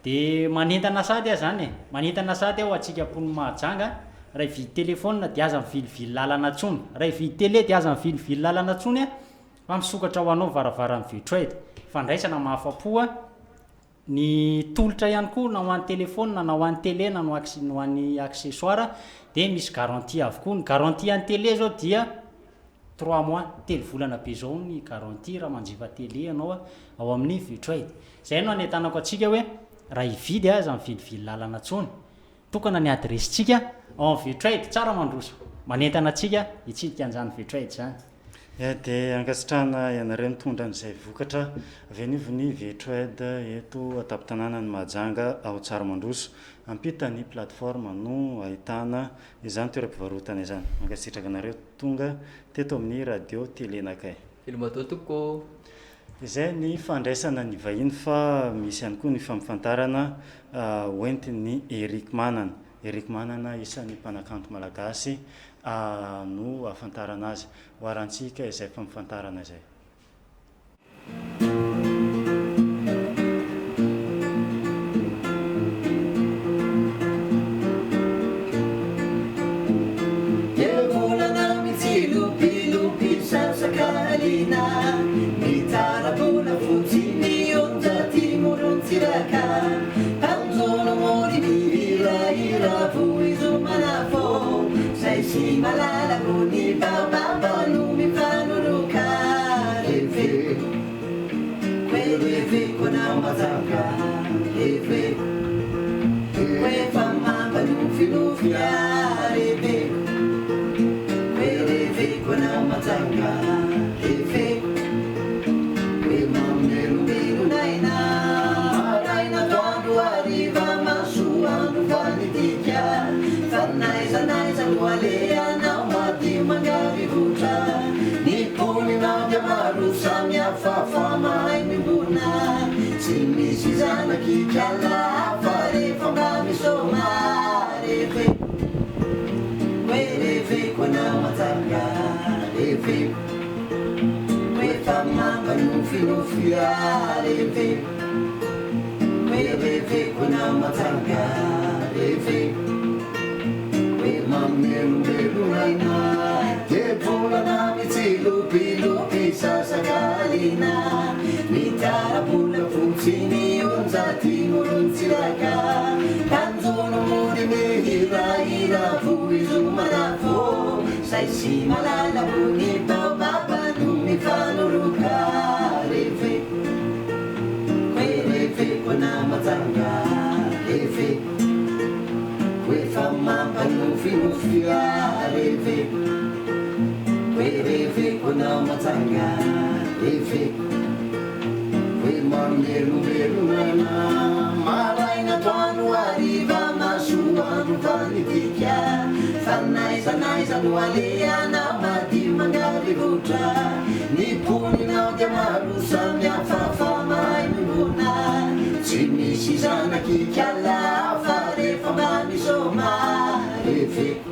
dia manentana sady zany manentana sady ao atsika mpon'ny mahajanga raha hividy telefôna dia aza mivilivily lalana tsony raha hividy télé dia aza mivilivily lalana tsony fa misokatra ho anao varavaran'ny Virtuaid fandraisana mahafa-po ny tolotra ihany koa na ho an'ny telefôna na ho an'ny télé na ho an'ny accessoire dia misy garantie avokoa ny garantie an'ny télé zao dia 3 mois 3 volana be zao ny garantie raha manjifa télé ianao ao amin'ny Virtuaid zay no anentanako atsika hoe raha hividy aza mivilivily lalana tsony tokana ny adressintsika ao amin'ny Virtuaid tsara mandroso manentana atsika hitsidika an'izany Virtuaid zany dia ankasitrahana ianareo mitondra an'izay vokatra avy anivony Virtuaid eto atapy-tanàna ny Mahajanga ao Tsaramahandroso ampita ny plateforme no ahitana izany toeram-pivarotana izany ankasitraka anareo tonga teto amin'ny radio telenakay toko izay ny fandraisana ny vahiny fa misy ihany koa ny fampifantarana hoentin'ny Eric Manana isan'ny mpanakanto malagasy no afantarana azy hoarantsika izay fampifantarana izay malala kuni baba numi panuruka efe kweli efe kuna mazaka efe kweli fiareveko reveko na matanga reveko hoe mamelomelonaina maraina toandro ariva masoandro vanitika fanaizanaiza loaleanao madio mangarivotra niponinao dia maro samihafafa mahay mimbona tsy misy zanaky kalafa rehefa mba misoma reveko hoe reveko na matanga reveko rehefa mambanofilofia reveko hoe reveko na matanga reveko hoe mamelomelonaina debolana mitsilopilopi sasakalina mitarabola fotsiny onjatin'olontsiraka tanjono mody mehirahira voizomanavo zay sy malala bony baobaba no mifanoroka reveko hoe reveko na matanga reveko hoefa mampanofilofia reveko hoe reveko na matanga reveko hoe mamelomelonana maraina toano ariva masoandro vanitika fanaizanaiza no aleanao madio mangarivotra niponinao dia maro samihafafa mahay mimbona tsy misy zanaky kalafa rehefa mba misoma reveko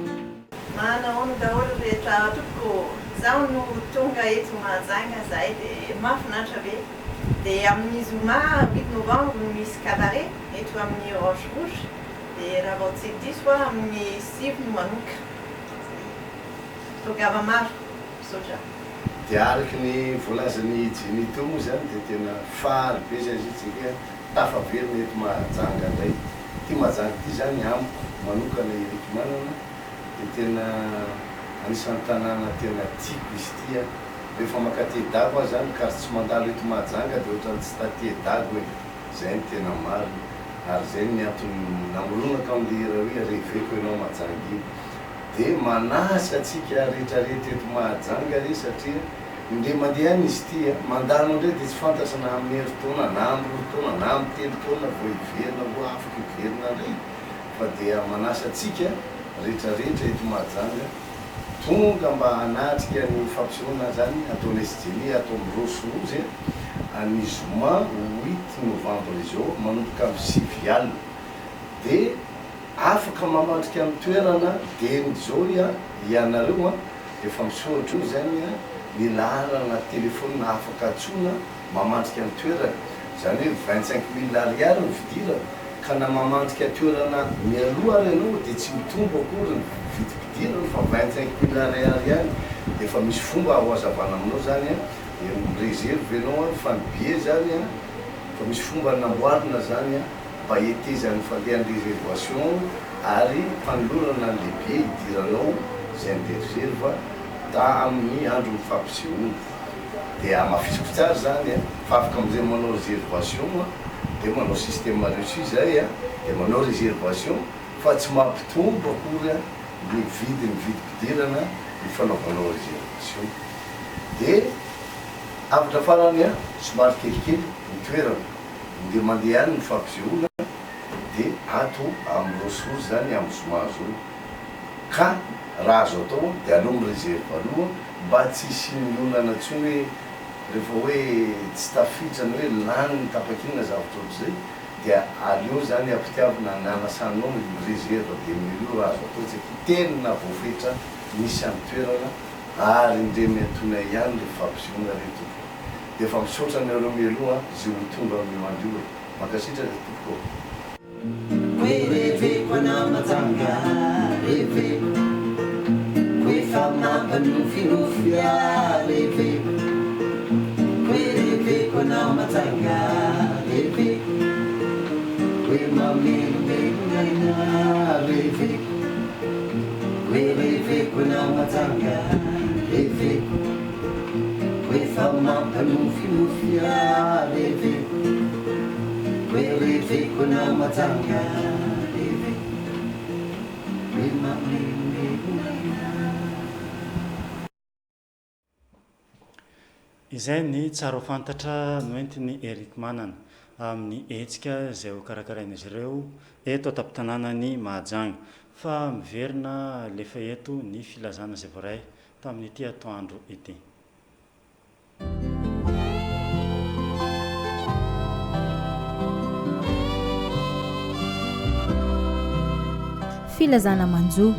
manahona daholo rehetra topoko zaho no tonga eto Mahajanga zay dia mahafinaritra be dia amin'ny zoma 8 novembre no misy cabaret eto amin'ny Roche Rouge dia raha vao tsy diso a amin'ny 7 no manoka tongava maro misaotra dia araky ny voalazany Jinito moa zany dia tena faly be zay tsika tafaverina eto Mahajanga indray ty Mahajanga ty zany amiko manokana eriky manana dia tena anisan'ny tanàna tena tiako izy tia rehefa makatedago aho zany ka tsy mandalo eto Mahajanga dia ohatrany tsy tatedago hoe zay ny tena maro ary zay ny antony namolonaka am'le hoe reveko ianao Mahajanga iny dia manasa atsika rehetrarehetra eto Mahajanga re satria nde mandeha any izy tia mandalo ndray dia tsy fantatry na amin'ny herintaona na amin'ny roa taona na amin'ny telo taona vo iverina vo afaka iverina ndray fa dia manasa atsika rehetrarehetra eto Mahajanga tonga mba hanatrika ny fampisehoana zany ataon'ny SGN atao amin'ny Roche Rouge any zoma 8 novembre izao manomboka amin'ny 7 alina dia afaka mamandrika amin'ny toerana dia n'izao ianareo efa misoratra io zany ny lalana telefônina afaka atsoina mamandrika amin'ny toerana zany hoe 25 000 ariary ny vidira ka na mamandrika toerana mialoha ary ianao dia tsy mitombo akory ny vidim-pidirana fa 25 000 ariary ihany dia efa misy fomba ho azavana aminao zany mireserve anao fa ny bie zany fa misy fomba namboarina zany mba etezany fandehan'ny réservation ary fanolorana an'le bie hidiranao zay ny reserve ta amin'ny andro mifampisehoana dia mafisiko tsara zany fa afaka am'izay manao réservation dia manao système reçu zay dia manao réservation fa tsy mampitombo akory ny vidim-pidirana ny fanaovanao réservation dia avatra farany somary kelikely ny toerana nde mandeha any ny fampisehoana dia ato amin'ny Roche Rouge zany amin'ny zoma zao ka raha azo atao dia aleo mireserve aloha mba tsy hisiny olana ntsony hoe rehefa hoe tsy tafitrany hoe lany ny tapakinana zavatra ohatr'izay dia aleo zany ampitiavina ny anasanao mireserve dia mileo raha azo atao tsy tenina voafetra misy amin'ny toerana ary ndre miantona ihany le fampisehoana reto dia efa misaotra nareo mialoha zay ho tonga amin'ny andro makasitra le tompoko hoe reveko na Mahajanga reveko hoefa mampanofilofia reveko hoe reveko na Mahajanga reveko hoe mamelomelonaina reveko hoe reveko na Mahajanga reveko hoefa mampanofilofia reveko hoe reveko na Mahajanga reveko hoe izay ny tsara ho fantatra noentiny Eric Manana amin'ny hetsika izay ho karakarain'izy ireo eto atapy-tanànany Mahajanga fa miverina lefa eto ny filazana izay voaray tamin'ity atoandro ity. Filazana manjo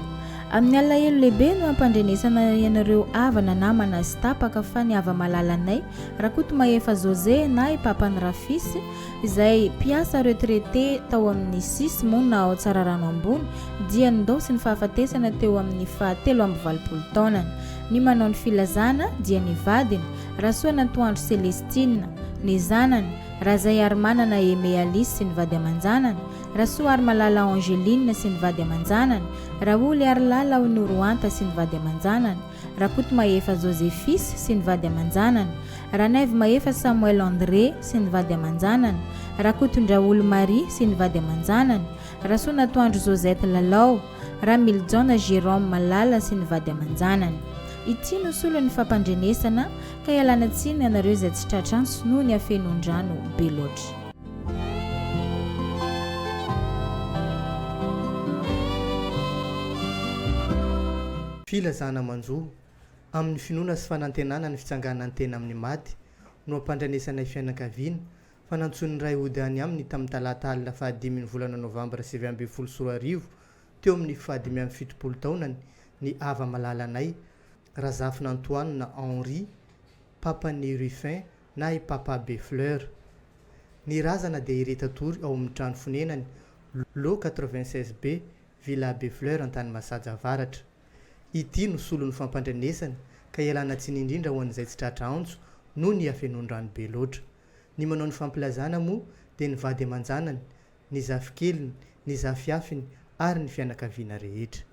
amin'ny alahelo lehibe no ampandrenesana ianareo avana namana sy tapaka fa ny ava malalanay Rakoto Mahefa José na i papany Rafisy izay mpiasa retraité tao amin'ny 6 mona ao Tsararano ambony dia nidao sy ny fahafatesana teo amin'ny 7 taonany. Ny manao ny filazana dia ny vadiny Rasoana Toandro Celestine, ny zanany Razay Armanana Aimé Alice sy ny vady aman-janany, Rasoa Armalala Angeline sy ny vady aman-janany, Raoly Arlala Onoroanta sy ny vady aman-janany, Rakoto Mahefa Joséphis sy ny vady aman-janany, Ranaivo Mahefa Samuel André sy ny vady aman-janany, Rakotondraolo Marie sy ny vady aman-janany, Rasoana Toandro Josette Lalao, Ramiljaona Jérôme Malala sy ny vady aman-janany. Ity no solo ny fampandrenesana ka ialana tsiny ianareo izay tsy tratrano noho ny afenondrano be loatra. Filazana manjo amin'ny finoana sy fanantenana ny fitsanganana ny tena amin'ny maty no ampandrenesanay fianakaviana fa nantsony ray ody any aminy tamin'ny talata alina fa 5 volana novambra 2024 teo amin'ny 77 taonany ny ava malalanay Razafina Antoine na Henri, Papa ny Ruffin na i Papa Befleur. Ny razana dia iretatory ao amin'ny trano fonenany Lo 96B, Villa Befleur Antany Masaja Avaratra. Ity no solo ny fampandrenesana ka ialana tsiny indrindra ho an'izay tsy tratra antso no ny afenondrano be loatra. Ny manao ny fampilazana moa dia ny vady aman-janany, ny zafikeliny, ny zafiafiny ary ny fianakaviana rehetra.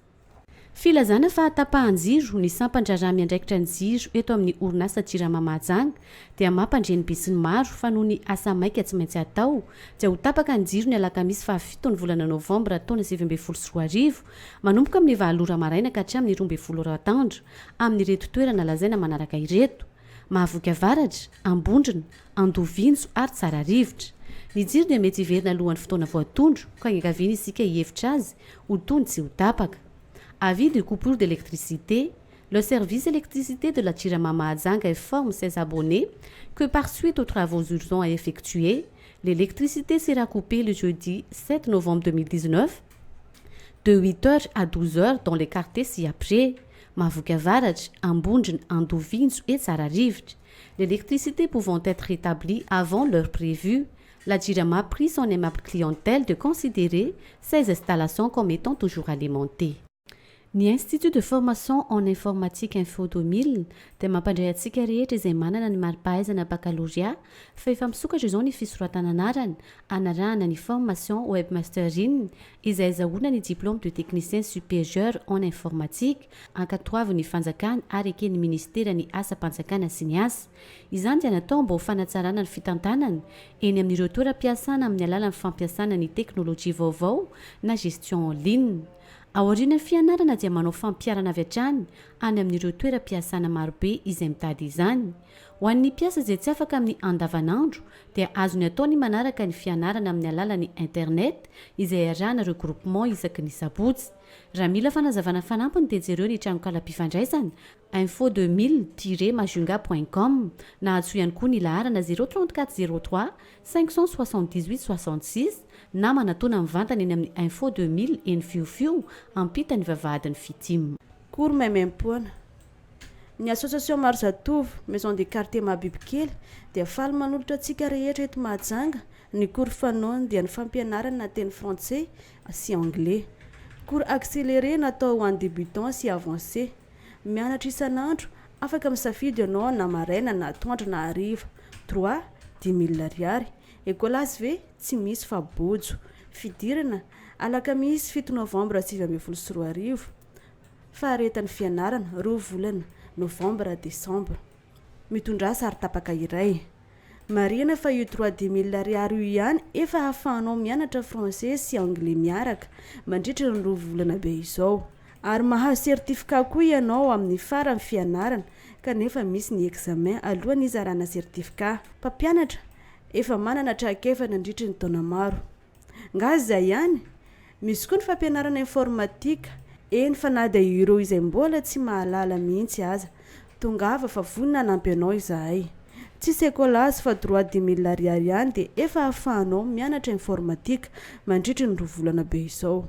Filazana fa tapahan-jiro ny sampandrarah miandraikitra ny jiro eto amin'ny orinasa Jirama Mahajanga dia mampandreny be sy ny maro fa noho ny asa maika tsy maintsy atao dia ho tapaka ny jiro ny alakamisy fa 7 volana novambra taona 2024 manomboka amin'ny 9 maraina ka hatramin'ny 12 atoandro amin'ireto toerana lazaina manaraka ireto: Mahavoky Avaratra, Ambondrina, Andovinjo ary Tsararivotra. Ny jiro dia mety hiverina alohan'ny fotoana voatondro ka ankaviny isika hihevitra azy ho tony tsy ho tapaka. Avis de coupure d'électricité, le service électricité de la Jirama Mahajanga informe ses abonnés que par suite aux travaux urgents à effectuer, l'électricité sera coupée le jeudi 7 novembre 2019 de 8h à 12h dans les quartiers ci-après, Mahavoky Avaratra, Ambondrina, Andovinjo et Tsararivotra. L'électricité pouvant être rétablie avant l'heure prévue, la Jirama a pris son aimable clientèle de considérer ces installations comme étant toujours alimentées. Ny Institut de formation en informatique Info 2000 dia mampandray antsika rehetra izay manana ny mari-pahaizana baccalauréat fa efa misokatra izao ny fisoratana anarana anarahana ny formation webmastering izay azahoana ny diplôme de technicien supérieur en informatique ankatoavy ny fanjakana ary eken'ny ministera ny asa-panjakana sy ny asa. Izany dia natao mba ho fanatsarana ny fitantanana eny amin'ireo toeram-piasana amin'ny alalan'ny fampiasana ny teknôlôjia vaovao na gestion en ligne. Aorian'ny fianarana dia manao fampiarana avy hatrany any amin'ireo toeram-piasana marobe izay mitady izany. Ho an'ny mpiasa izay tsy afaka amin'ny andavanandro dia azony atao ny manaraka ny fianarana amin'ny alalan'ny internet izay arahana regroupement isaky ny sabotsy. Raha mila fanazavana fanampiny dia jereo ny trano kala-pifandraisana info2000-majunga.com na atso ihany koa ny laharana 03403 578 66 na manatona mivantana eny amin'ny Info 2000 eny fiofio ampita ny vavahadin'ny fitim. Kory maimaimpona. Ny association maro zatovo maison de quartier Mabibikely dia faly manolotra antsika rehetra eto Mahajanga ny kory fanaony dia ny fampianarana teny français sy anglais. Kory accéléré natao ho an'ny débutants sy avancé. Mianatra isan'andro afaka misafidy ianao na maraina na atoandro na hariva. 3 10 000 ariary. Écolas ve tsy misy fa bojo. Fidirana alakamisy 7 novambra 2024 faharetan'ny fianarana 2 volana novambra desambra. Mitondra sary tapaka iray. marina fa io 3000 ariary io ihany efa hahafahanao mianatra français sy anglais miaraka mandritra ny 2 volana be izao ary mahazo certificat koa ianao amin'ny farany fianarana kanefa misy ny examen alohan'ny izarana certificat mpampianatra efa manana trakefa nandritra ny taona maro ngaza ihany misy koa ny fampianarana informatika eny fa na dia ireo izay mbola tsy mahalala mihitsy aza tongava fa vonina nampy anao izahay tsy sekolazy fa 3000 ariary ihany dia efa hahafahanao mianatra informatika mandritra ny 2 volana be izao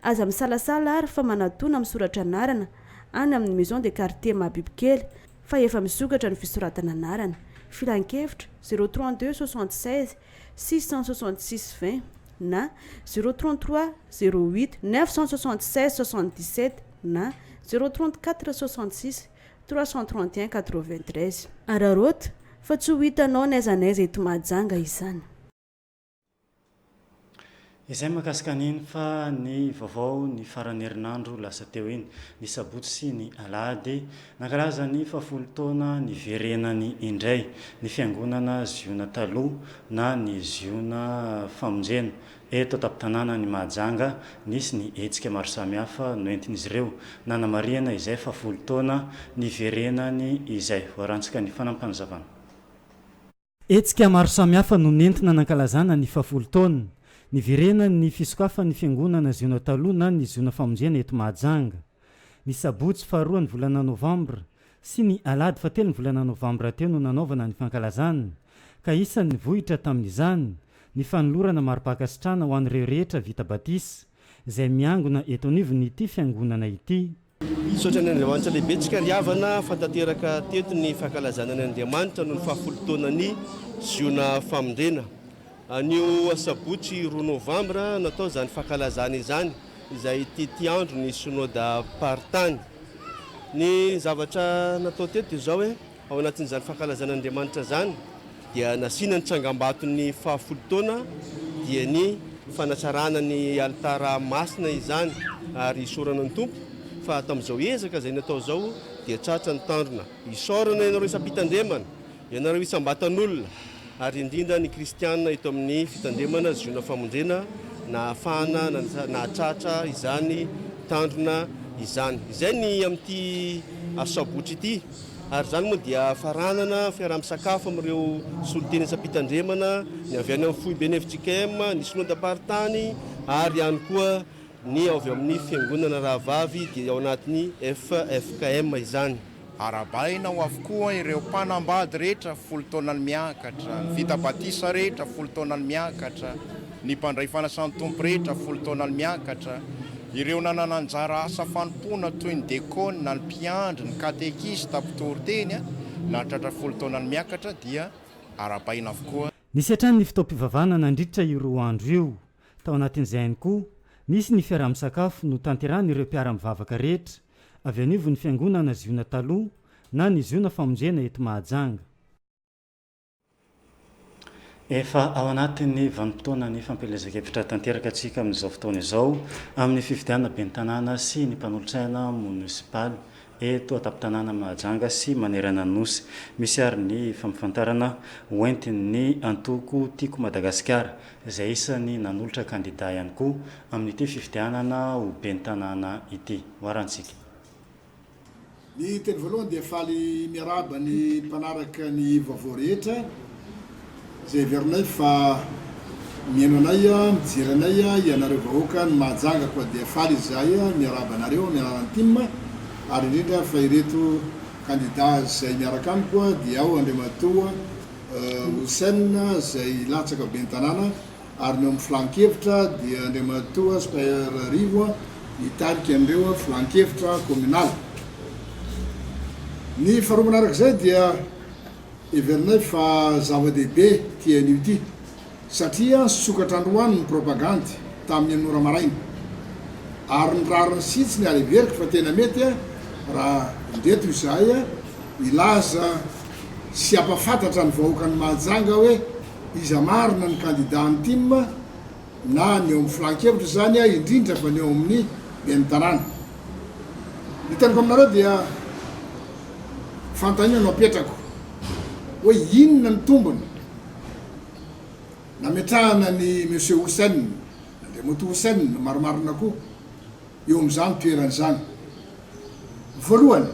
aza misalasala ary fa manatona misoratra anarana any amin'ny maison de quartier Mabibikely fa efa misokatra ny fisoratana anarana filan-kevitra 032 76 666 20 na 033 08 976 77 na 034 66 331 93 ararota fa tsy ho hitanao naizanaiza eto Mahajanga izany. Izay mahakasika an'iny fa ny vaovao ny farany herinandro lasa teo iny ny sabotsy sy ny alahady nankalaza ny 10 taona ny verenany indray ny fiangonana ziona taloha na ny ziona famonjena eto taptanana ny Mahajanga nisy ny hetsika maro samihafa noentin'izy ireo nanamariana izay 10 taona ny verenany izay voarantsika ny fanampanazavana. Hetsika maro samihafa no nentina nankalazana ny 10 taona ny verena ny fisokafa ny fiangonana ziona taloha na ny ziona famonjena eto Mahajanga ny sabotsy faharoa ny volana novambra sy ny alahady fatelo ny volana novambra teo no nanaovana ny fankalazana ka isan'ny vohitra tamin'izany ny fanolorana maro-pakasitrana ho an'ireo rehetra vita batisa izay miangona eto anivon'ity fiangonana ity. Misaotra ny Andriamanitra lehibe tsika riavana fantateraka teto ny fankalazana ny Andriamanitra noho ny 10 taona ny ziona famonjena. Anio sabotsy 2 novambra natao zany fankalazana izany izay ty andro ny synoda partany. Ny zavatra natao teto izao hoe ao anatin'izany fankalazana Andriamanitra zany dia nasiana ny tsangam-baton'ny 10 taona dia ny fanatsarana ny altara masina izany ary isorana ny tompo fa tamin'izao ezaka izay natao zao dia tratra ny tandrona isorana ianareo isam-pitandremana ianareo isam-batan'olona ary indrindra ny kristianina eto amin'ny fitandremana ziona famonjena na afahana na tratra izany tandrona izany izay ny amin'ity asabotsy ity ary zany moa dia faranana fiaraha-misakafo amin'ireo soloteny isam-pitandremana ny avy any amin'ny foy benefitsikm ny synoda partany ary ihany koa ny avy amin'ny fiangonana rahavavy dia ao anatin'ny FFKM izany. Arabaina ho avokoa ireo mpanambady rehetra 10 taona ny miakatra, ny vita batisa rehetra 10 taona ny miakatra, ny mpandray fanasany tompo rehetra 10 taona ny miakatra, ireo nanana anjara asa fanompona toy ny dekona na ny mpiandry ny katekista mpitoroteny na tratra 10 taona ny miakatra dia arabaina avokoa. Nisy hatrany ny fitaom-pivavahana nandritra io 2 andro io tao anatin'izay ihany koa nisy ny fiaraha-misakafo no tanteran'ireo mpiara-mivavaka rehetra avy anivon'ny fiangonana ziona taloha na ny ziona famonjena eto Mahajanga. Efa ao anatin'ny vanim-potoana ny fampelezakevitra tanteraka antsika amin'izao fotoana izao amin'ny fifidianana ben'ny tanàna sy ny mpanolotsaina munisipaly eto atapy-tanàna Mahajanga sy manerana nosy misy ary ny fampifantarana hoentin'ny antoko tiako Madagasikara izay isan'ny nanolotra kandida ihany koa amin'ity fifidianana ho ben'ny tanàna ity hoarantsika. Ny teny voalohany dia faly miaraba ny mpanaraka ny vaovao rehetra izay verinay fa mihaino anay mijery anay ianareo vahoaka ny Mahajanga koa dia faly izay miaraba anareo miarana tim ary indrindra fa ireto kandida izay miaraka aminy koa dia ao Andriamatoa Hoseina izay latsaka ben'ny tanàna ary ny amin'ny filan-kevitra dia Andriamatoa Super Rivo itarika an'ireo filan-kevitra communal. Ny faharoa manaraka izay dia everinay fa zava-dehibe ty an'io ity satria sokatra androany ny propagandy tamin'ny Nora Maraina ary ny rariny sitsiny ary everika fa tena mety raha ndeto izahay ilaza sy ampafantatra ny vahoaka ny Mahajanga hoe iza marina ny kandida ny tim na ny eo amin'ny filan-kevitra zany indrindra fa ny eo amin'ny ben'ny tanàna. Ny teniko aminareo dia fantaniana no apetrako hoe inona ny tombony nametrahana ny monsieur Hossein le moto Hossein maromarona koa eo am'izany toeran'izany voalohany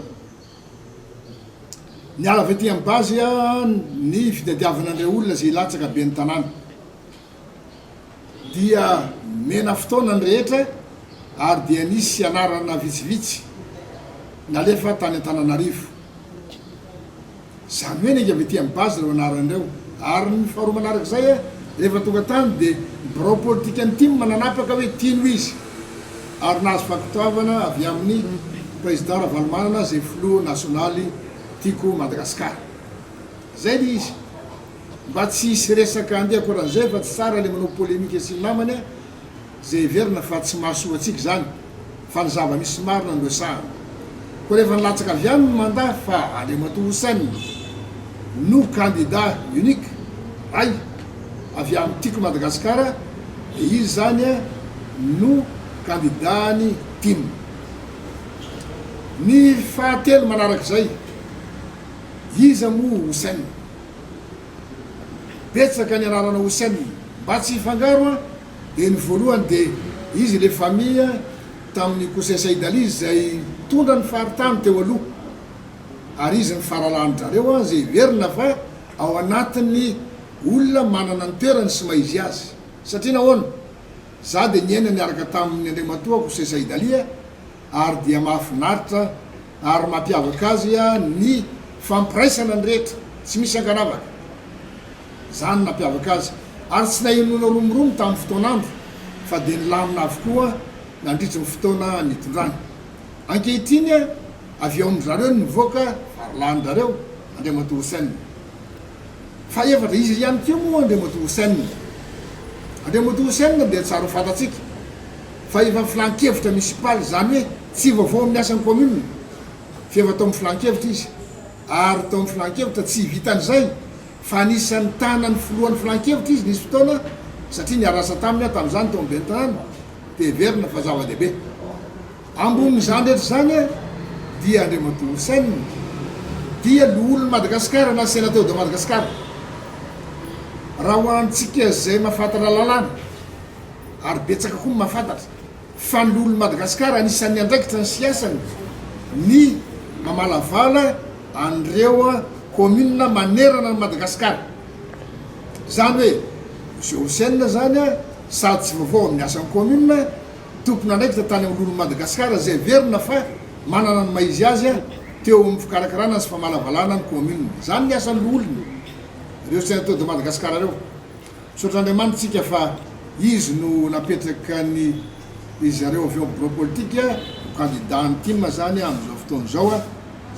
niala avy aty amin'ny bazy a ny fitadiavana andreo olona zay latsaka be ny tanàna dia mena fotoana ny rehetra ary dia nisy anarana vitsivitsy nalefa tany Antananarivo zany hoe nenge avy aty amin'ny bazy reo anaran'ireo ary ny faharoa manaraka zay a rehefa tonga tany de birao politika ny team mananapaka hoe tiano izy ary nahazo fankitoavana avy amin'ny président Ravalomanana zay filoha nasionaly tiako Madagasikara zay le izy mba tsy hisy resaka andeha akoran'izay fa tsy tsara le manao polémika sy ny namany a zay verina fa tsy mahasoa atsika zany fa ny zava-misy marina ndoesahana ko rehefa nilatsaka avy any ny mandat fa Andriamatoa Hossein no candidat unique ray avy amin'ny tiako Madagasikara de izy zany a no candidat-ny team ny fahatelo manarak'izay iza mo Hossein betsaka ny anarana Hossein mba tsy hifangaro a de ny voalohany de izy le famille tamin'ny Kosse Said Ali zay tondra ny faharitany teo aloha ary izy ny faralanin-drareo a zay verina fa ao anatin'ny olona manana ny toerany sy maizy azy satria nahoana za de niaina niaraka tamin'ny Andriamatoa Kosse Said Ali ary dia mahafinaritra ary mampiavaka azy a ny fampiraisana ny rehetra tsy misy ankanavaka zany nampiavaka azy ary tsy nahinona romoromo tamin'ny fotoanandro fa de nilamina avokoa nandritry ny fotoana nitondrany ankehitriny a avy ao amin'zareo nivoaka faralanin-drareo Andriamatoa Hossein fa efatra izy ihany keo moa Andriamatoa Hossein Andriamatoa Hossein de tsara ho fantatsika fa efa filan-kevitra municipaly zany hoe tsy vaovao amin'ny asan'ny commune fa efa tao amin'ny filan-kevitra izy ary tao amin'ny filan-kevitra tsy vitan'izay fa anisan'ny tanany filohan'ny filan-kevitra izy nisy fotoana satria niarasa taminy a tamin'izany tao amin'ny bentanany de verina fa zava-dehibe ambonin'izany rehetra zany a dia Andriamatoa Hossein dia loolon'ny Madagasikara na sénateur de Madagasikara raha hoantsika zay mahafantatra lalàna ary betsaka koa mahafantatra fa ny loolon'ny Madagasikara anisan'ny andraikitra ny siasany ny mamalavala an'ireo commune manerana ny Madagasikara zany hoe monsieur Hossein zany a sady tsy vaovao amin'ny asan'ny commune tompona andraikitra tany amin'ny loolon'ny Madagasikara zay verina fa manana ny maizy azy a teo amin'ny fikarakarana sy famalavalana ny commune zany ny asan'ny loolony reo sénateur de Madagasikara reo sotr'Andriamanitsika fa izy no napetraka ny izy zareo avy eo bureau politique candidat ny team zany amin'izao fotoana zao a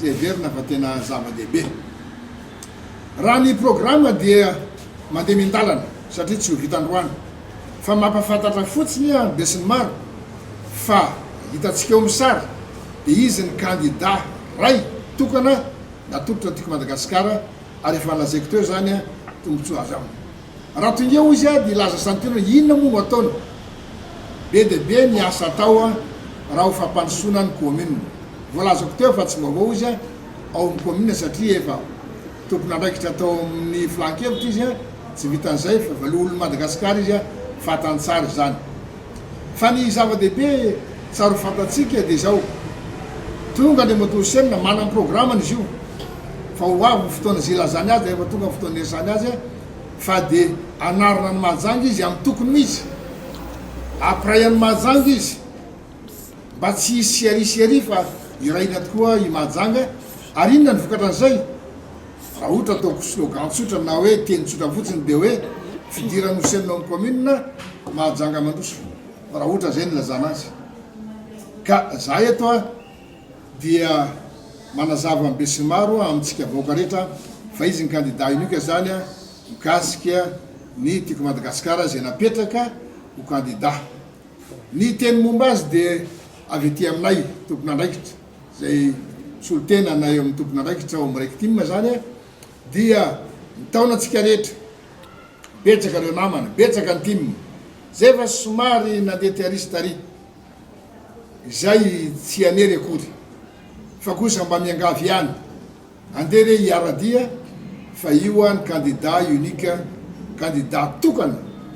zay verina fa tena zava-dehibe raha ny programme dia mandeha mindalana satria tsy ho vitandroany fa mampafantatra fotsiny a be sy ny maro fa hitatsika eo amin'ny sary de izy ny candidat ray tokana natolotra tiako Madagasikara ary efa lazaiko teo zany a tombotsoa azy ao raha tongeo izy a de laza santirana inona moa no ataony be de be ny asa atao a raha ho fampandrosoana ny commune voalazako teo fa tsy vaovao izy a ao amin'ny commune satria efa tompona andraikitra atao amin'ny filan-kevitra izy a tsy vitan'izay fa valolon'ny Madagasikara izy a fatantsara zany fa ny zava-dehibe tsara ho fantatsika de zao tonga Andriamatoa Hossein manana programme izy io fa ho avy fotoana zay lazany azy efa tonga fotoana iresany azy a fa de anarana ny Mahajanga izy amin'ny tokony misy après any Mahajanga izy mba tsy hisy siarisy fa iraina tokoa i Mahajanga ary inona ny vokatran'izay raha ohatra ataoko slogan tsotra na hoe teny tsotra fotsiny de hoe fidiran'ny Hossein amin'ny commune Mahajanga mandroso raha ohatra zay ny lazana azy ka zay eto a dia manazava be sy maro amintsika vahoaka rehetra fa izy ny candidat unique zany a mikasika ny tiako Madagasikara zay napetraka ho candidat ny teny momba azy de avy aty aminay tompon'andraikitra zay solotena na eo amin'ny tompon'andraikitra ao am'raiky team zany a dia nitaona atsika rehetra betsaka reo namana betsaka ny team zay fa somary nandeha tiarisy tary izay tsy anery akory fa kosa mba miangavy ihany andeha re iaradia fa io a ny candidat unique candidat tokana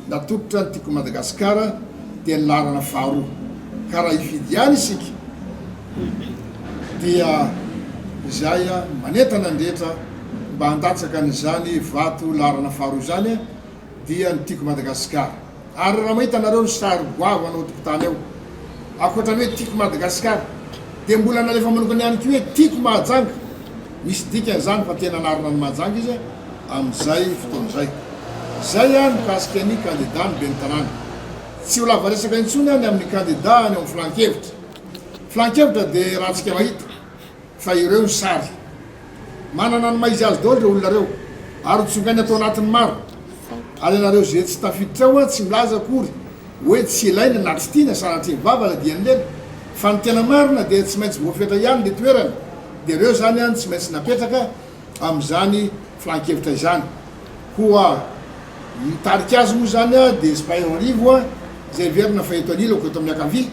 natokotra ny tiako Madagasikara dia ny larana faharoa ka raha ifidy ihany isika dia izay manentana andrehetra mba handatsaka n'izany vato larana faharoa zany dia ny tiako Madagasikara. Ary raha mahita anareo ny sary goavo anao tokotany ao akoatrany hoe tiako Madagasikara dia mbola nalefa manokana ihany ko hoe tiako Mahajanga, misy dikan'izany fa tena anarana ny Mahajanga izy amin'izay fotoan'izay. Zay mikasika ny candidat ny ben'ny tanàna. Tsy ho lava resaka intsony any amin'ny candidat ny amin'ny flankevitra. Flankevitra dia raha tsika mahita fa ireo ny sary manana ny maizy azy daholo reo olona reo ary tsongany atao anatin'ny maro. Ary anareo zay tsy tafiditra ao tsy milaza akory hoe tsy ilaina na tsy tiana sanatry vava la dia nilena fa ny tena marina dia tsy maintsy voafetra ihany le toerana dia reo zany any tsy maintsy napetraka amin'izany flankevitra izany. Koa mitarika azy moa zany dia Espagnol zay verina fa eto anilako eto amin'ny akavia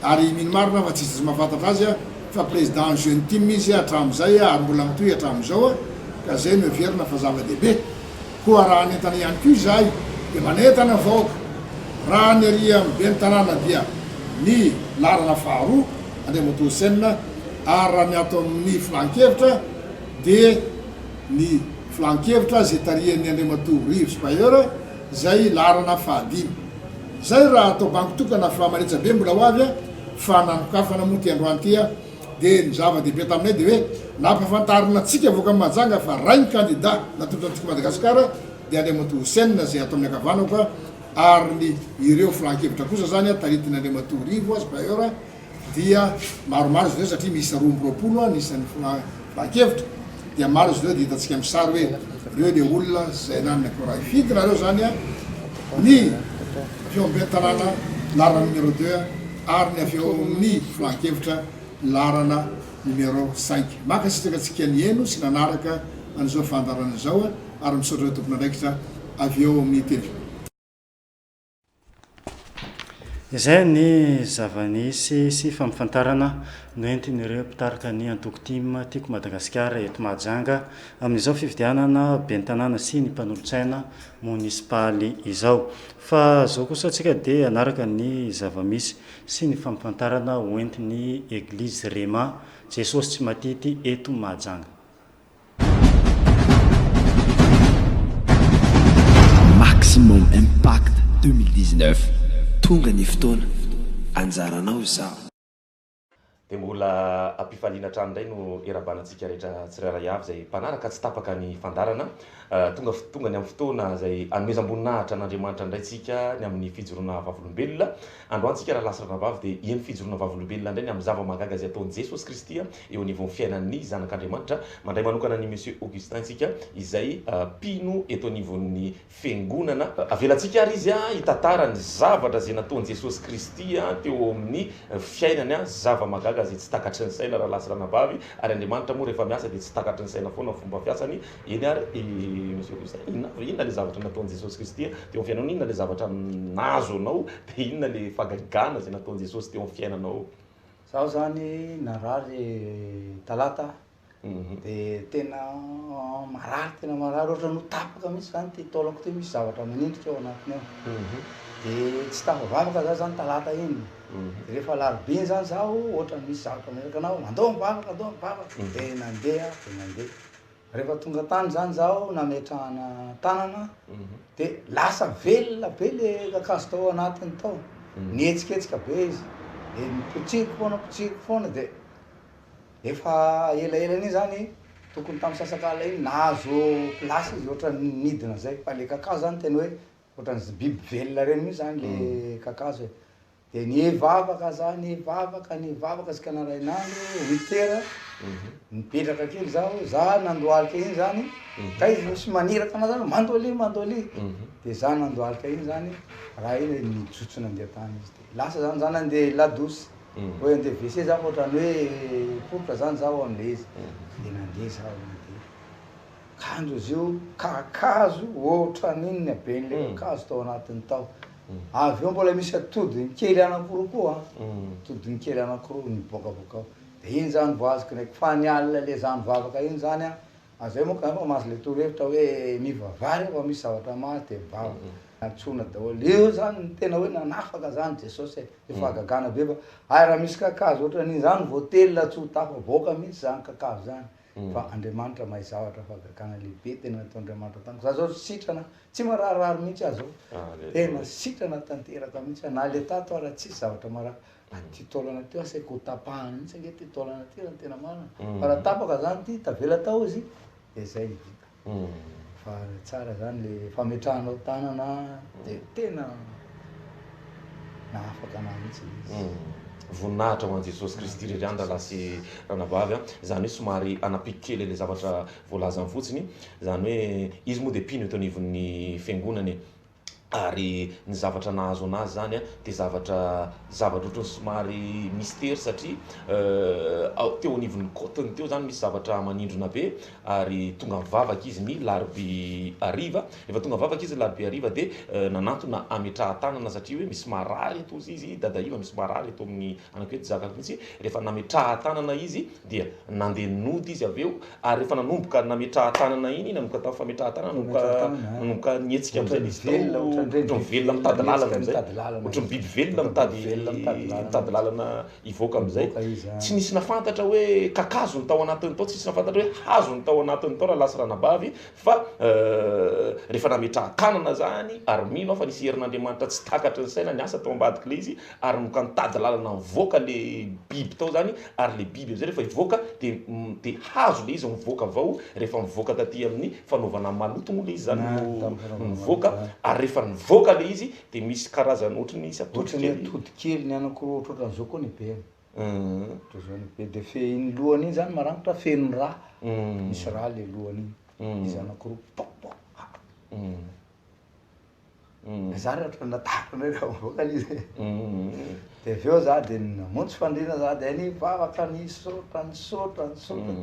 ary mino marina fa tsisy izy mahafantatra azy fa président jeune team izy hatramin'izay ary mbola mitohy hatramin'izao ka zay no verina fa zava-dehibe. Koa raha nentana ihany koa izahay dia manentana vahoaka raha ny ary amin'ny ben'ny tanàna dia ny larana faharoa Andriamatoa Senina ary raha ny ato amin'ny flankevitra dia ny flankevitra zay tarihan'ny Andriamatoa Rivo Supérieur zay larana fahadimy. Zay raha atao banky tokana fa maretsa be mbola ho avy fa nanokafana moa ty androany ty dia ny zava-dehibe taminay dia hoe nampafantarina antsika voaka amin'ny Mahajanga fa ray ny candidat natotona antsika Madagasikara dia Andriamatoa Senina zay atao amin'ny ankavanako ary ny ireo flankevitra kosa zany taritiny Andriamatoa Rivo Supérieur dia maromaro izy ireo satria misy 20 nisan'ny flankevitra dia maro izy ireo dia hitantsika amin'ny sary hoe reo le olona zay nan'ny ako raha ifidy nareo zany ny aveo amin'ny tanàna larana numéro 2 ary ny aveo amin'ny flankevitra larana numéro 5. Makasitraka antsika ny eno sy nanaraka an'izao fandarana izao ary misaotra hoe tompona andraikitra aveo amin'ny telo. Izay ny zava-nisy sy fampifantarana noentin'ireo mpitarika ny antoko team tiako Madagasikara eto Mahajanga amin'izao fifidianana ben'ny tanàna sy ny mpanolotsaina munisipaly izao. Fa zao kosa antsika dia anaraka ny zava-misy sy ny fampifantarana hoentin'ny Église Rema Jesosy tsy matity eto Mahajanga. Maximum Impact 2019 tonga ny fotoana anjaranao izaho dia mbola ampifaliana hatrany indray no erabanantsika rehetra tsirairay avy zay mpanaraka tsy tapaka ny fandarana tonga ny amin'ny fotoana zay anomezam-boninahitra n'Andriamanitra indraytsika ny amin'ny fijoroana vavolombelona. Androantsika raha lasa ranavavy dia eny fijoroana vavolombelona indray ny amin'ny zava-mahagaga zay ataon'i Jesosy Kristy eo anivon'ny fiainan'ny zanak'Andriamanitra mandray manokana ny Monsieur Augustin tsika izay mpino eto anivon'ny fiangonana avelantsika ary izy hitantara ny zavatra zay nataon'i Jesosy Kristy teo amin'ny fiainany zava-mahagaga zay tsy takatry ny saina raha lasa ranavavy ary Andriamanitra moa rehefa miasa dia tsy takatry ny saina foana fomba fiasany eny ary Monsieur Augustin inona le zavatra nataon'i Jesosy Kristy teo amin'ny fiainanao, inona le zavatra nazo anao dia inona le fagagana zay nataon'i Jesosy teo amin'ny fiainanao. Zaho zany narary talata dia tena marary ohatra no tapaka mihitsy zany ty taolako ty misy zavatra manindrika eo anatiny ao dia tsy tafavavaka zaho zany talata iny dia rehefa alarobiny zany zaho ohatra misy zavatra manaraka anao mandao mivavaka dia nandeha rehefa tonga tany zany zaho nametrahana tanana dia lasa velona be le kakazo tao anatiny tao nihetsiketsika be izy dia mipotsiko foana dia efa elaela iny zany tokony tamin'ny sasakala iny nahazo plasy izy ohatra nidina zay fa le kakazo zany tena hoe ohatran'ny biby velona reny mihitsy zany le kakazo dia nivavaka zany nivavaka sika narainandro mitera mipetraka kely zaho za nandohalika iny zany ka izy misy maniraka ana zany mandoly dia za nandohalika iny zany raha iny nijotsona andeha tany izy dia lasa zany andeha ladosy hoe andeha WC zaho ohatrany hoe popotra zany zaho am'le izy dia nandeha zaho kandro izy io kakazo ohatran'iny aben'le kakazo tao anatiny tao avy eo mbola misy atodiny kely anankiroa koa atodiny kely anankiroa niboakaboaka ao dia iny zany voaziko ndraiky fa nialina le zany vavaka iny zany azay moa ka mahazo le torohevitra hoe mivavary fa misy zavatra maty de vava antsona daholo io zany tena hoe nanafaka zany jesosy efa agagana be fa ay raha misy kakazo ohatran'iny zany voatelina tsy ho tafavoaka mihitsy zany kakazo zany fa andriamanitra mahay zavatra fa agagana lehibe tena natao andriamanitra tany za zao sitrana tsy mararirary mihitsy azo tena sitrana tanteraka mihitsy na le tato raha tsisy zavatra marary ty taolana ty asaiko tapahana mihitsy ange ty taolana ty zany tena marina fa raha tapaka zany ty tavela tao izy de zay vita fa tsara zany le fametrahanao tanana de tena naafaka ana mihitsy izy voninahitra ho an' Jesosy Kristy rery any raha lasy ranavavy zany hoe somary anapiky kely le zavatra voalazany fotsiny zany hoe izy moa de pino eto anivon'ny fiangonany ary ny zavatra nahazo anazy zany de zavatra ohatrany somary mystère satria teo anivon'ny kotiny teo zany misy zavatra manindrona be ary tonga mivavaka izy ny larobia ariva efa tonga mivavaka izy ny larobia ariva de nanantona ametrahan-tanana satria hoe misy marary eto izy dadaiva misy marary eto amin'ny anaky hoe zakako mihitsy rehefa nametrahan-tanana izy dia nandeha nody izy aveo ary rehefa nanomboka nametrahan-tanana iny nanomboka tao fametrahan-tanana nanomboka nietsika am'zay izy tao ohatrany velona mitady lalana am'zay ohatrany biby velona mitady lalana ivoaka am'zay tsy nisy nafantatra hoe kakazo ny tao anatiny tao tsy nisy nafantatra hoe hazo ny tao anatiny tao raha lasa ranabavy fa rehefa nametrahan-tanana zany ary mino fa nisy herin'andriamanitra tsy takatra ny saina niasa tao ambadiky le izy ary noka nitady lalana mivoaka le biby tao zany ary le biby am'zay rehefa ivoaka de hazo le izy mivoaka avao rehefa mivoaka taty amin'ny fanaovana maloto moa le izy zany mivoaka ary rehefa nivoaka le izy de misy karazany ohatrany isy atody kely ny anankiroa ohatran'izao koa ny be ohatran'izao be de fe iny lohany iny zany marangitra feno raha misy raha le lohany iny izy anankiroa popo za re ohatrany natarana rehefa mivoaka izy de aveo za de namontsy fandrina za de ny vavaka nisotra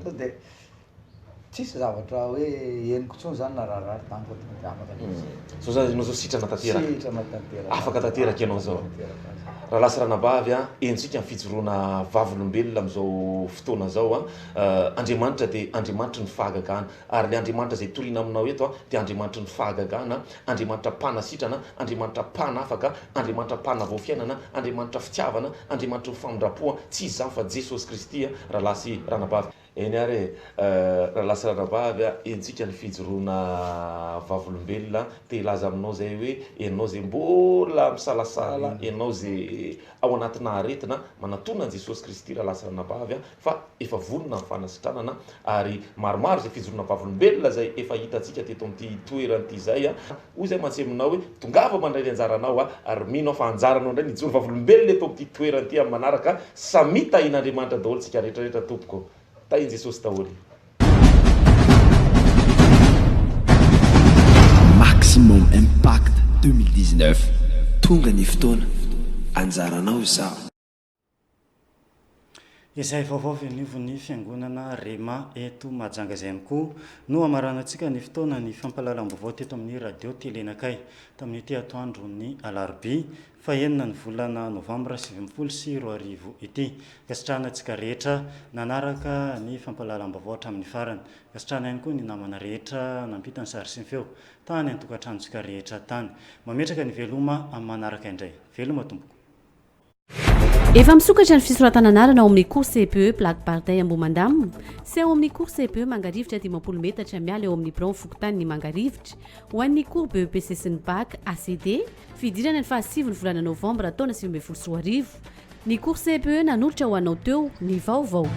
to de tsisy zavatra hoe eniko tsony zany na raharary taniko afaka so zany zao sitrana tanteraka afaka tanteraka ianao zao raha lasa ranabavy entsika ny fijoroana vavolombelona am'izao fotoana zao andriamanitra de andriamanitra ny fahagagana ary le andriamanitra zay toriana aminao eto de andriamanitra ny fahagagana andriamanitra mpana-sitrana andriamanitra mpana-afaka andriamanitra mpana-vaofiainana andriamanitra fitiavana andriamanitra ny famindrapoa tsy izany fa Jesosy Kristy raha lasy ranabavy eny ary raha lasa ranabavy entsika ny fijoroana vavolombelona te ilaza aminao zay hoe ianao zay mbola misalasala ianao zay ao anatina aretina manatona an' Jesosy Kristy raha lasa ranabavy fa efa vonona ny fanasitranana ary maromaro zay fijoroana vavolombelona zay efa hitantsika teto amin'ity toeranyity zay hoy zay mantsy aminao hoe tongava mandray ny anjaranao ary minao fa anjaranao indray nijoro vavolombelona eto amin'ity toeranyity amin'ny manaraka samy tahin'andriamanitra daholo tsika rehetrarehetra tompoko tahin' Jesosy daholo. Maximum Impact 2019 tonga ny fotoana anjaranao za izay vaovao venivon'ny fiangonana Rema eto Mahajanga izay ihany koa no amaranantsika ny fotoana ny fampahalalam-baovao teto amin'ny radio telenakay tamin'ity atoandro ny alarobia fahenina ny volana novambra 2024 ity kasitrahanantsika rehetra nanaraka ny fampahalalam-baovao hatramin'ny farany kasitrahana ihany koa ny namana rehetra nampita ny sary sy ny feo tany antokantranotsika rehetra tany mametraka ny veloma amin'ny manaraka indray veloma tompoko efa misokatra ny fisoratana anarana ao amin'ny cours CPE plaque bardey Amboumandam sy ao amin'ny cours CPE mangarivitra 10 metatra miala eo amin'ny bron fokotany ny mangarivitra ho an'ny cours BEPC sy ny bac ACD fidirana ny fahasivy ny volana novambra taona 2024 ny cours CPE nanolotra ho anao teo ny vaovao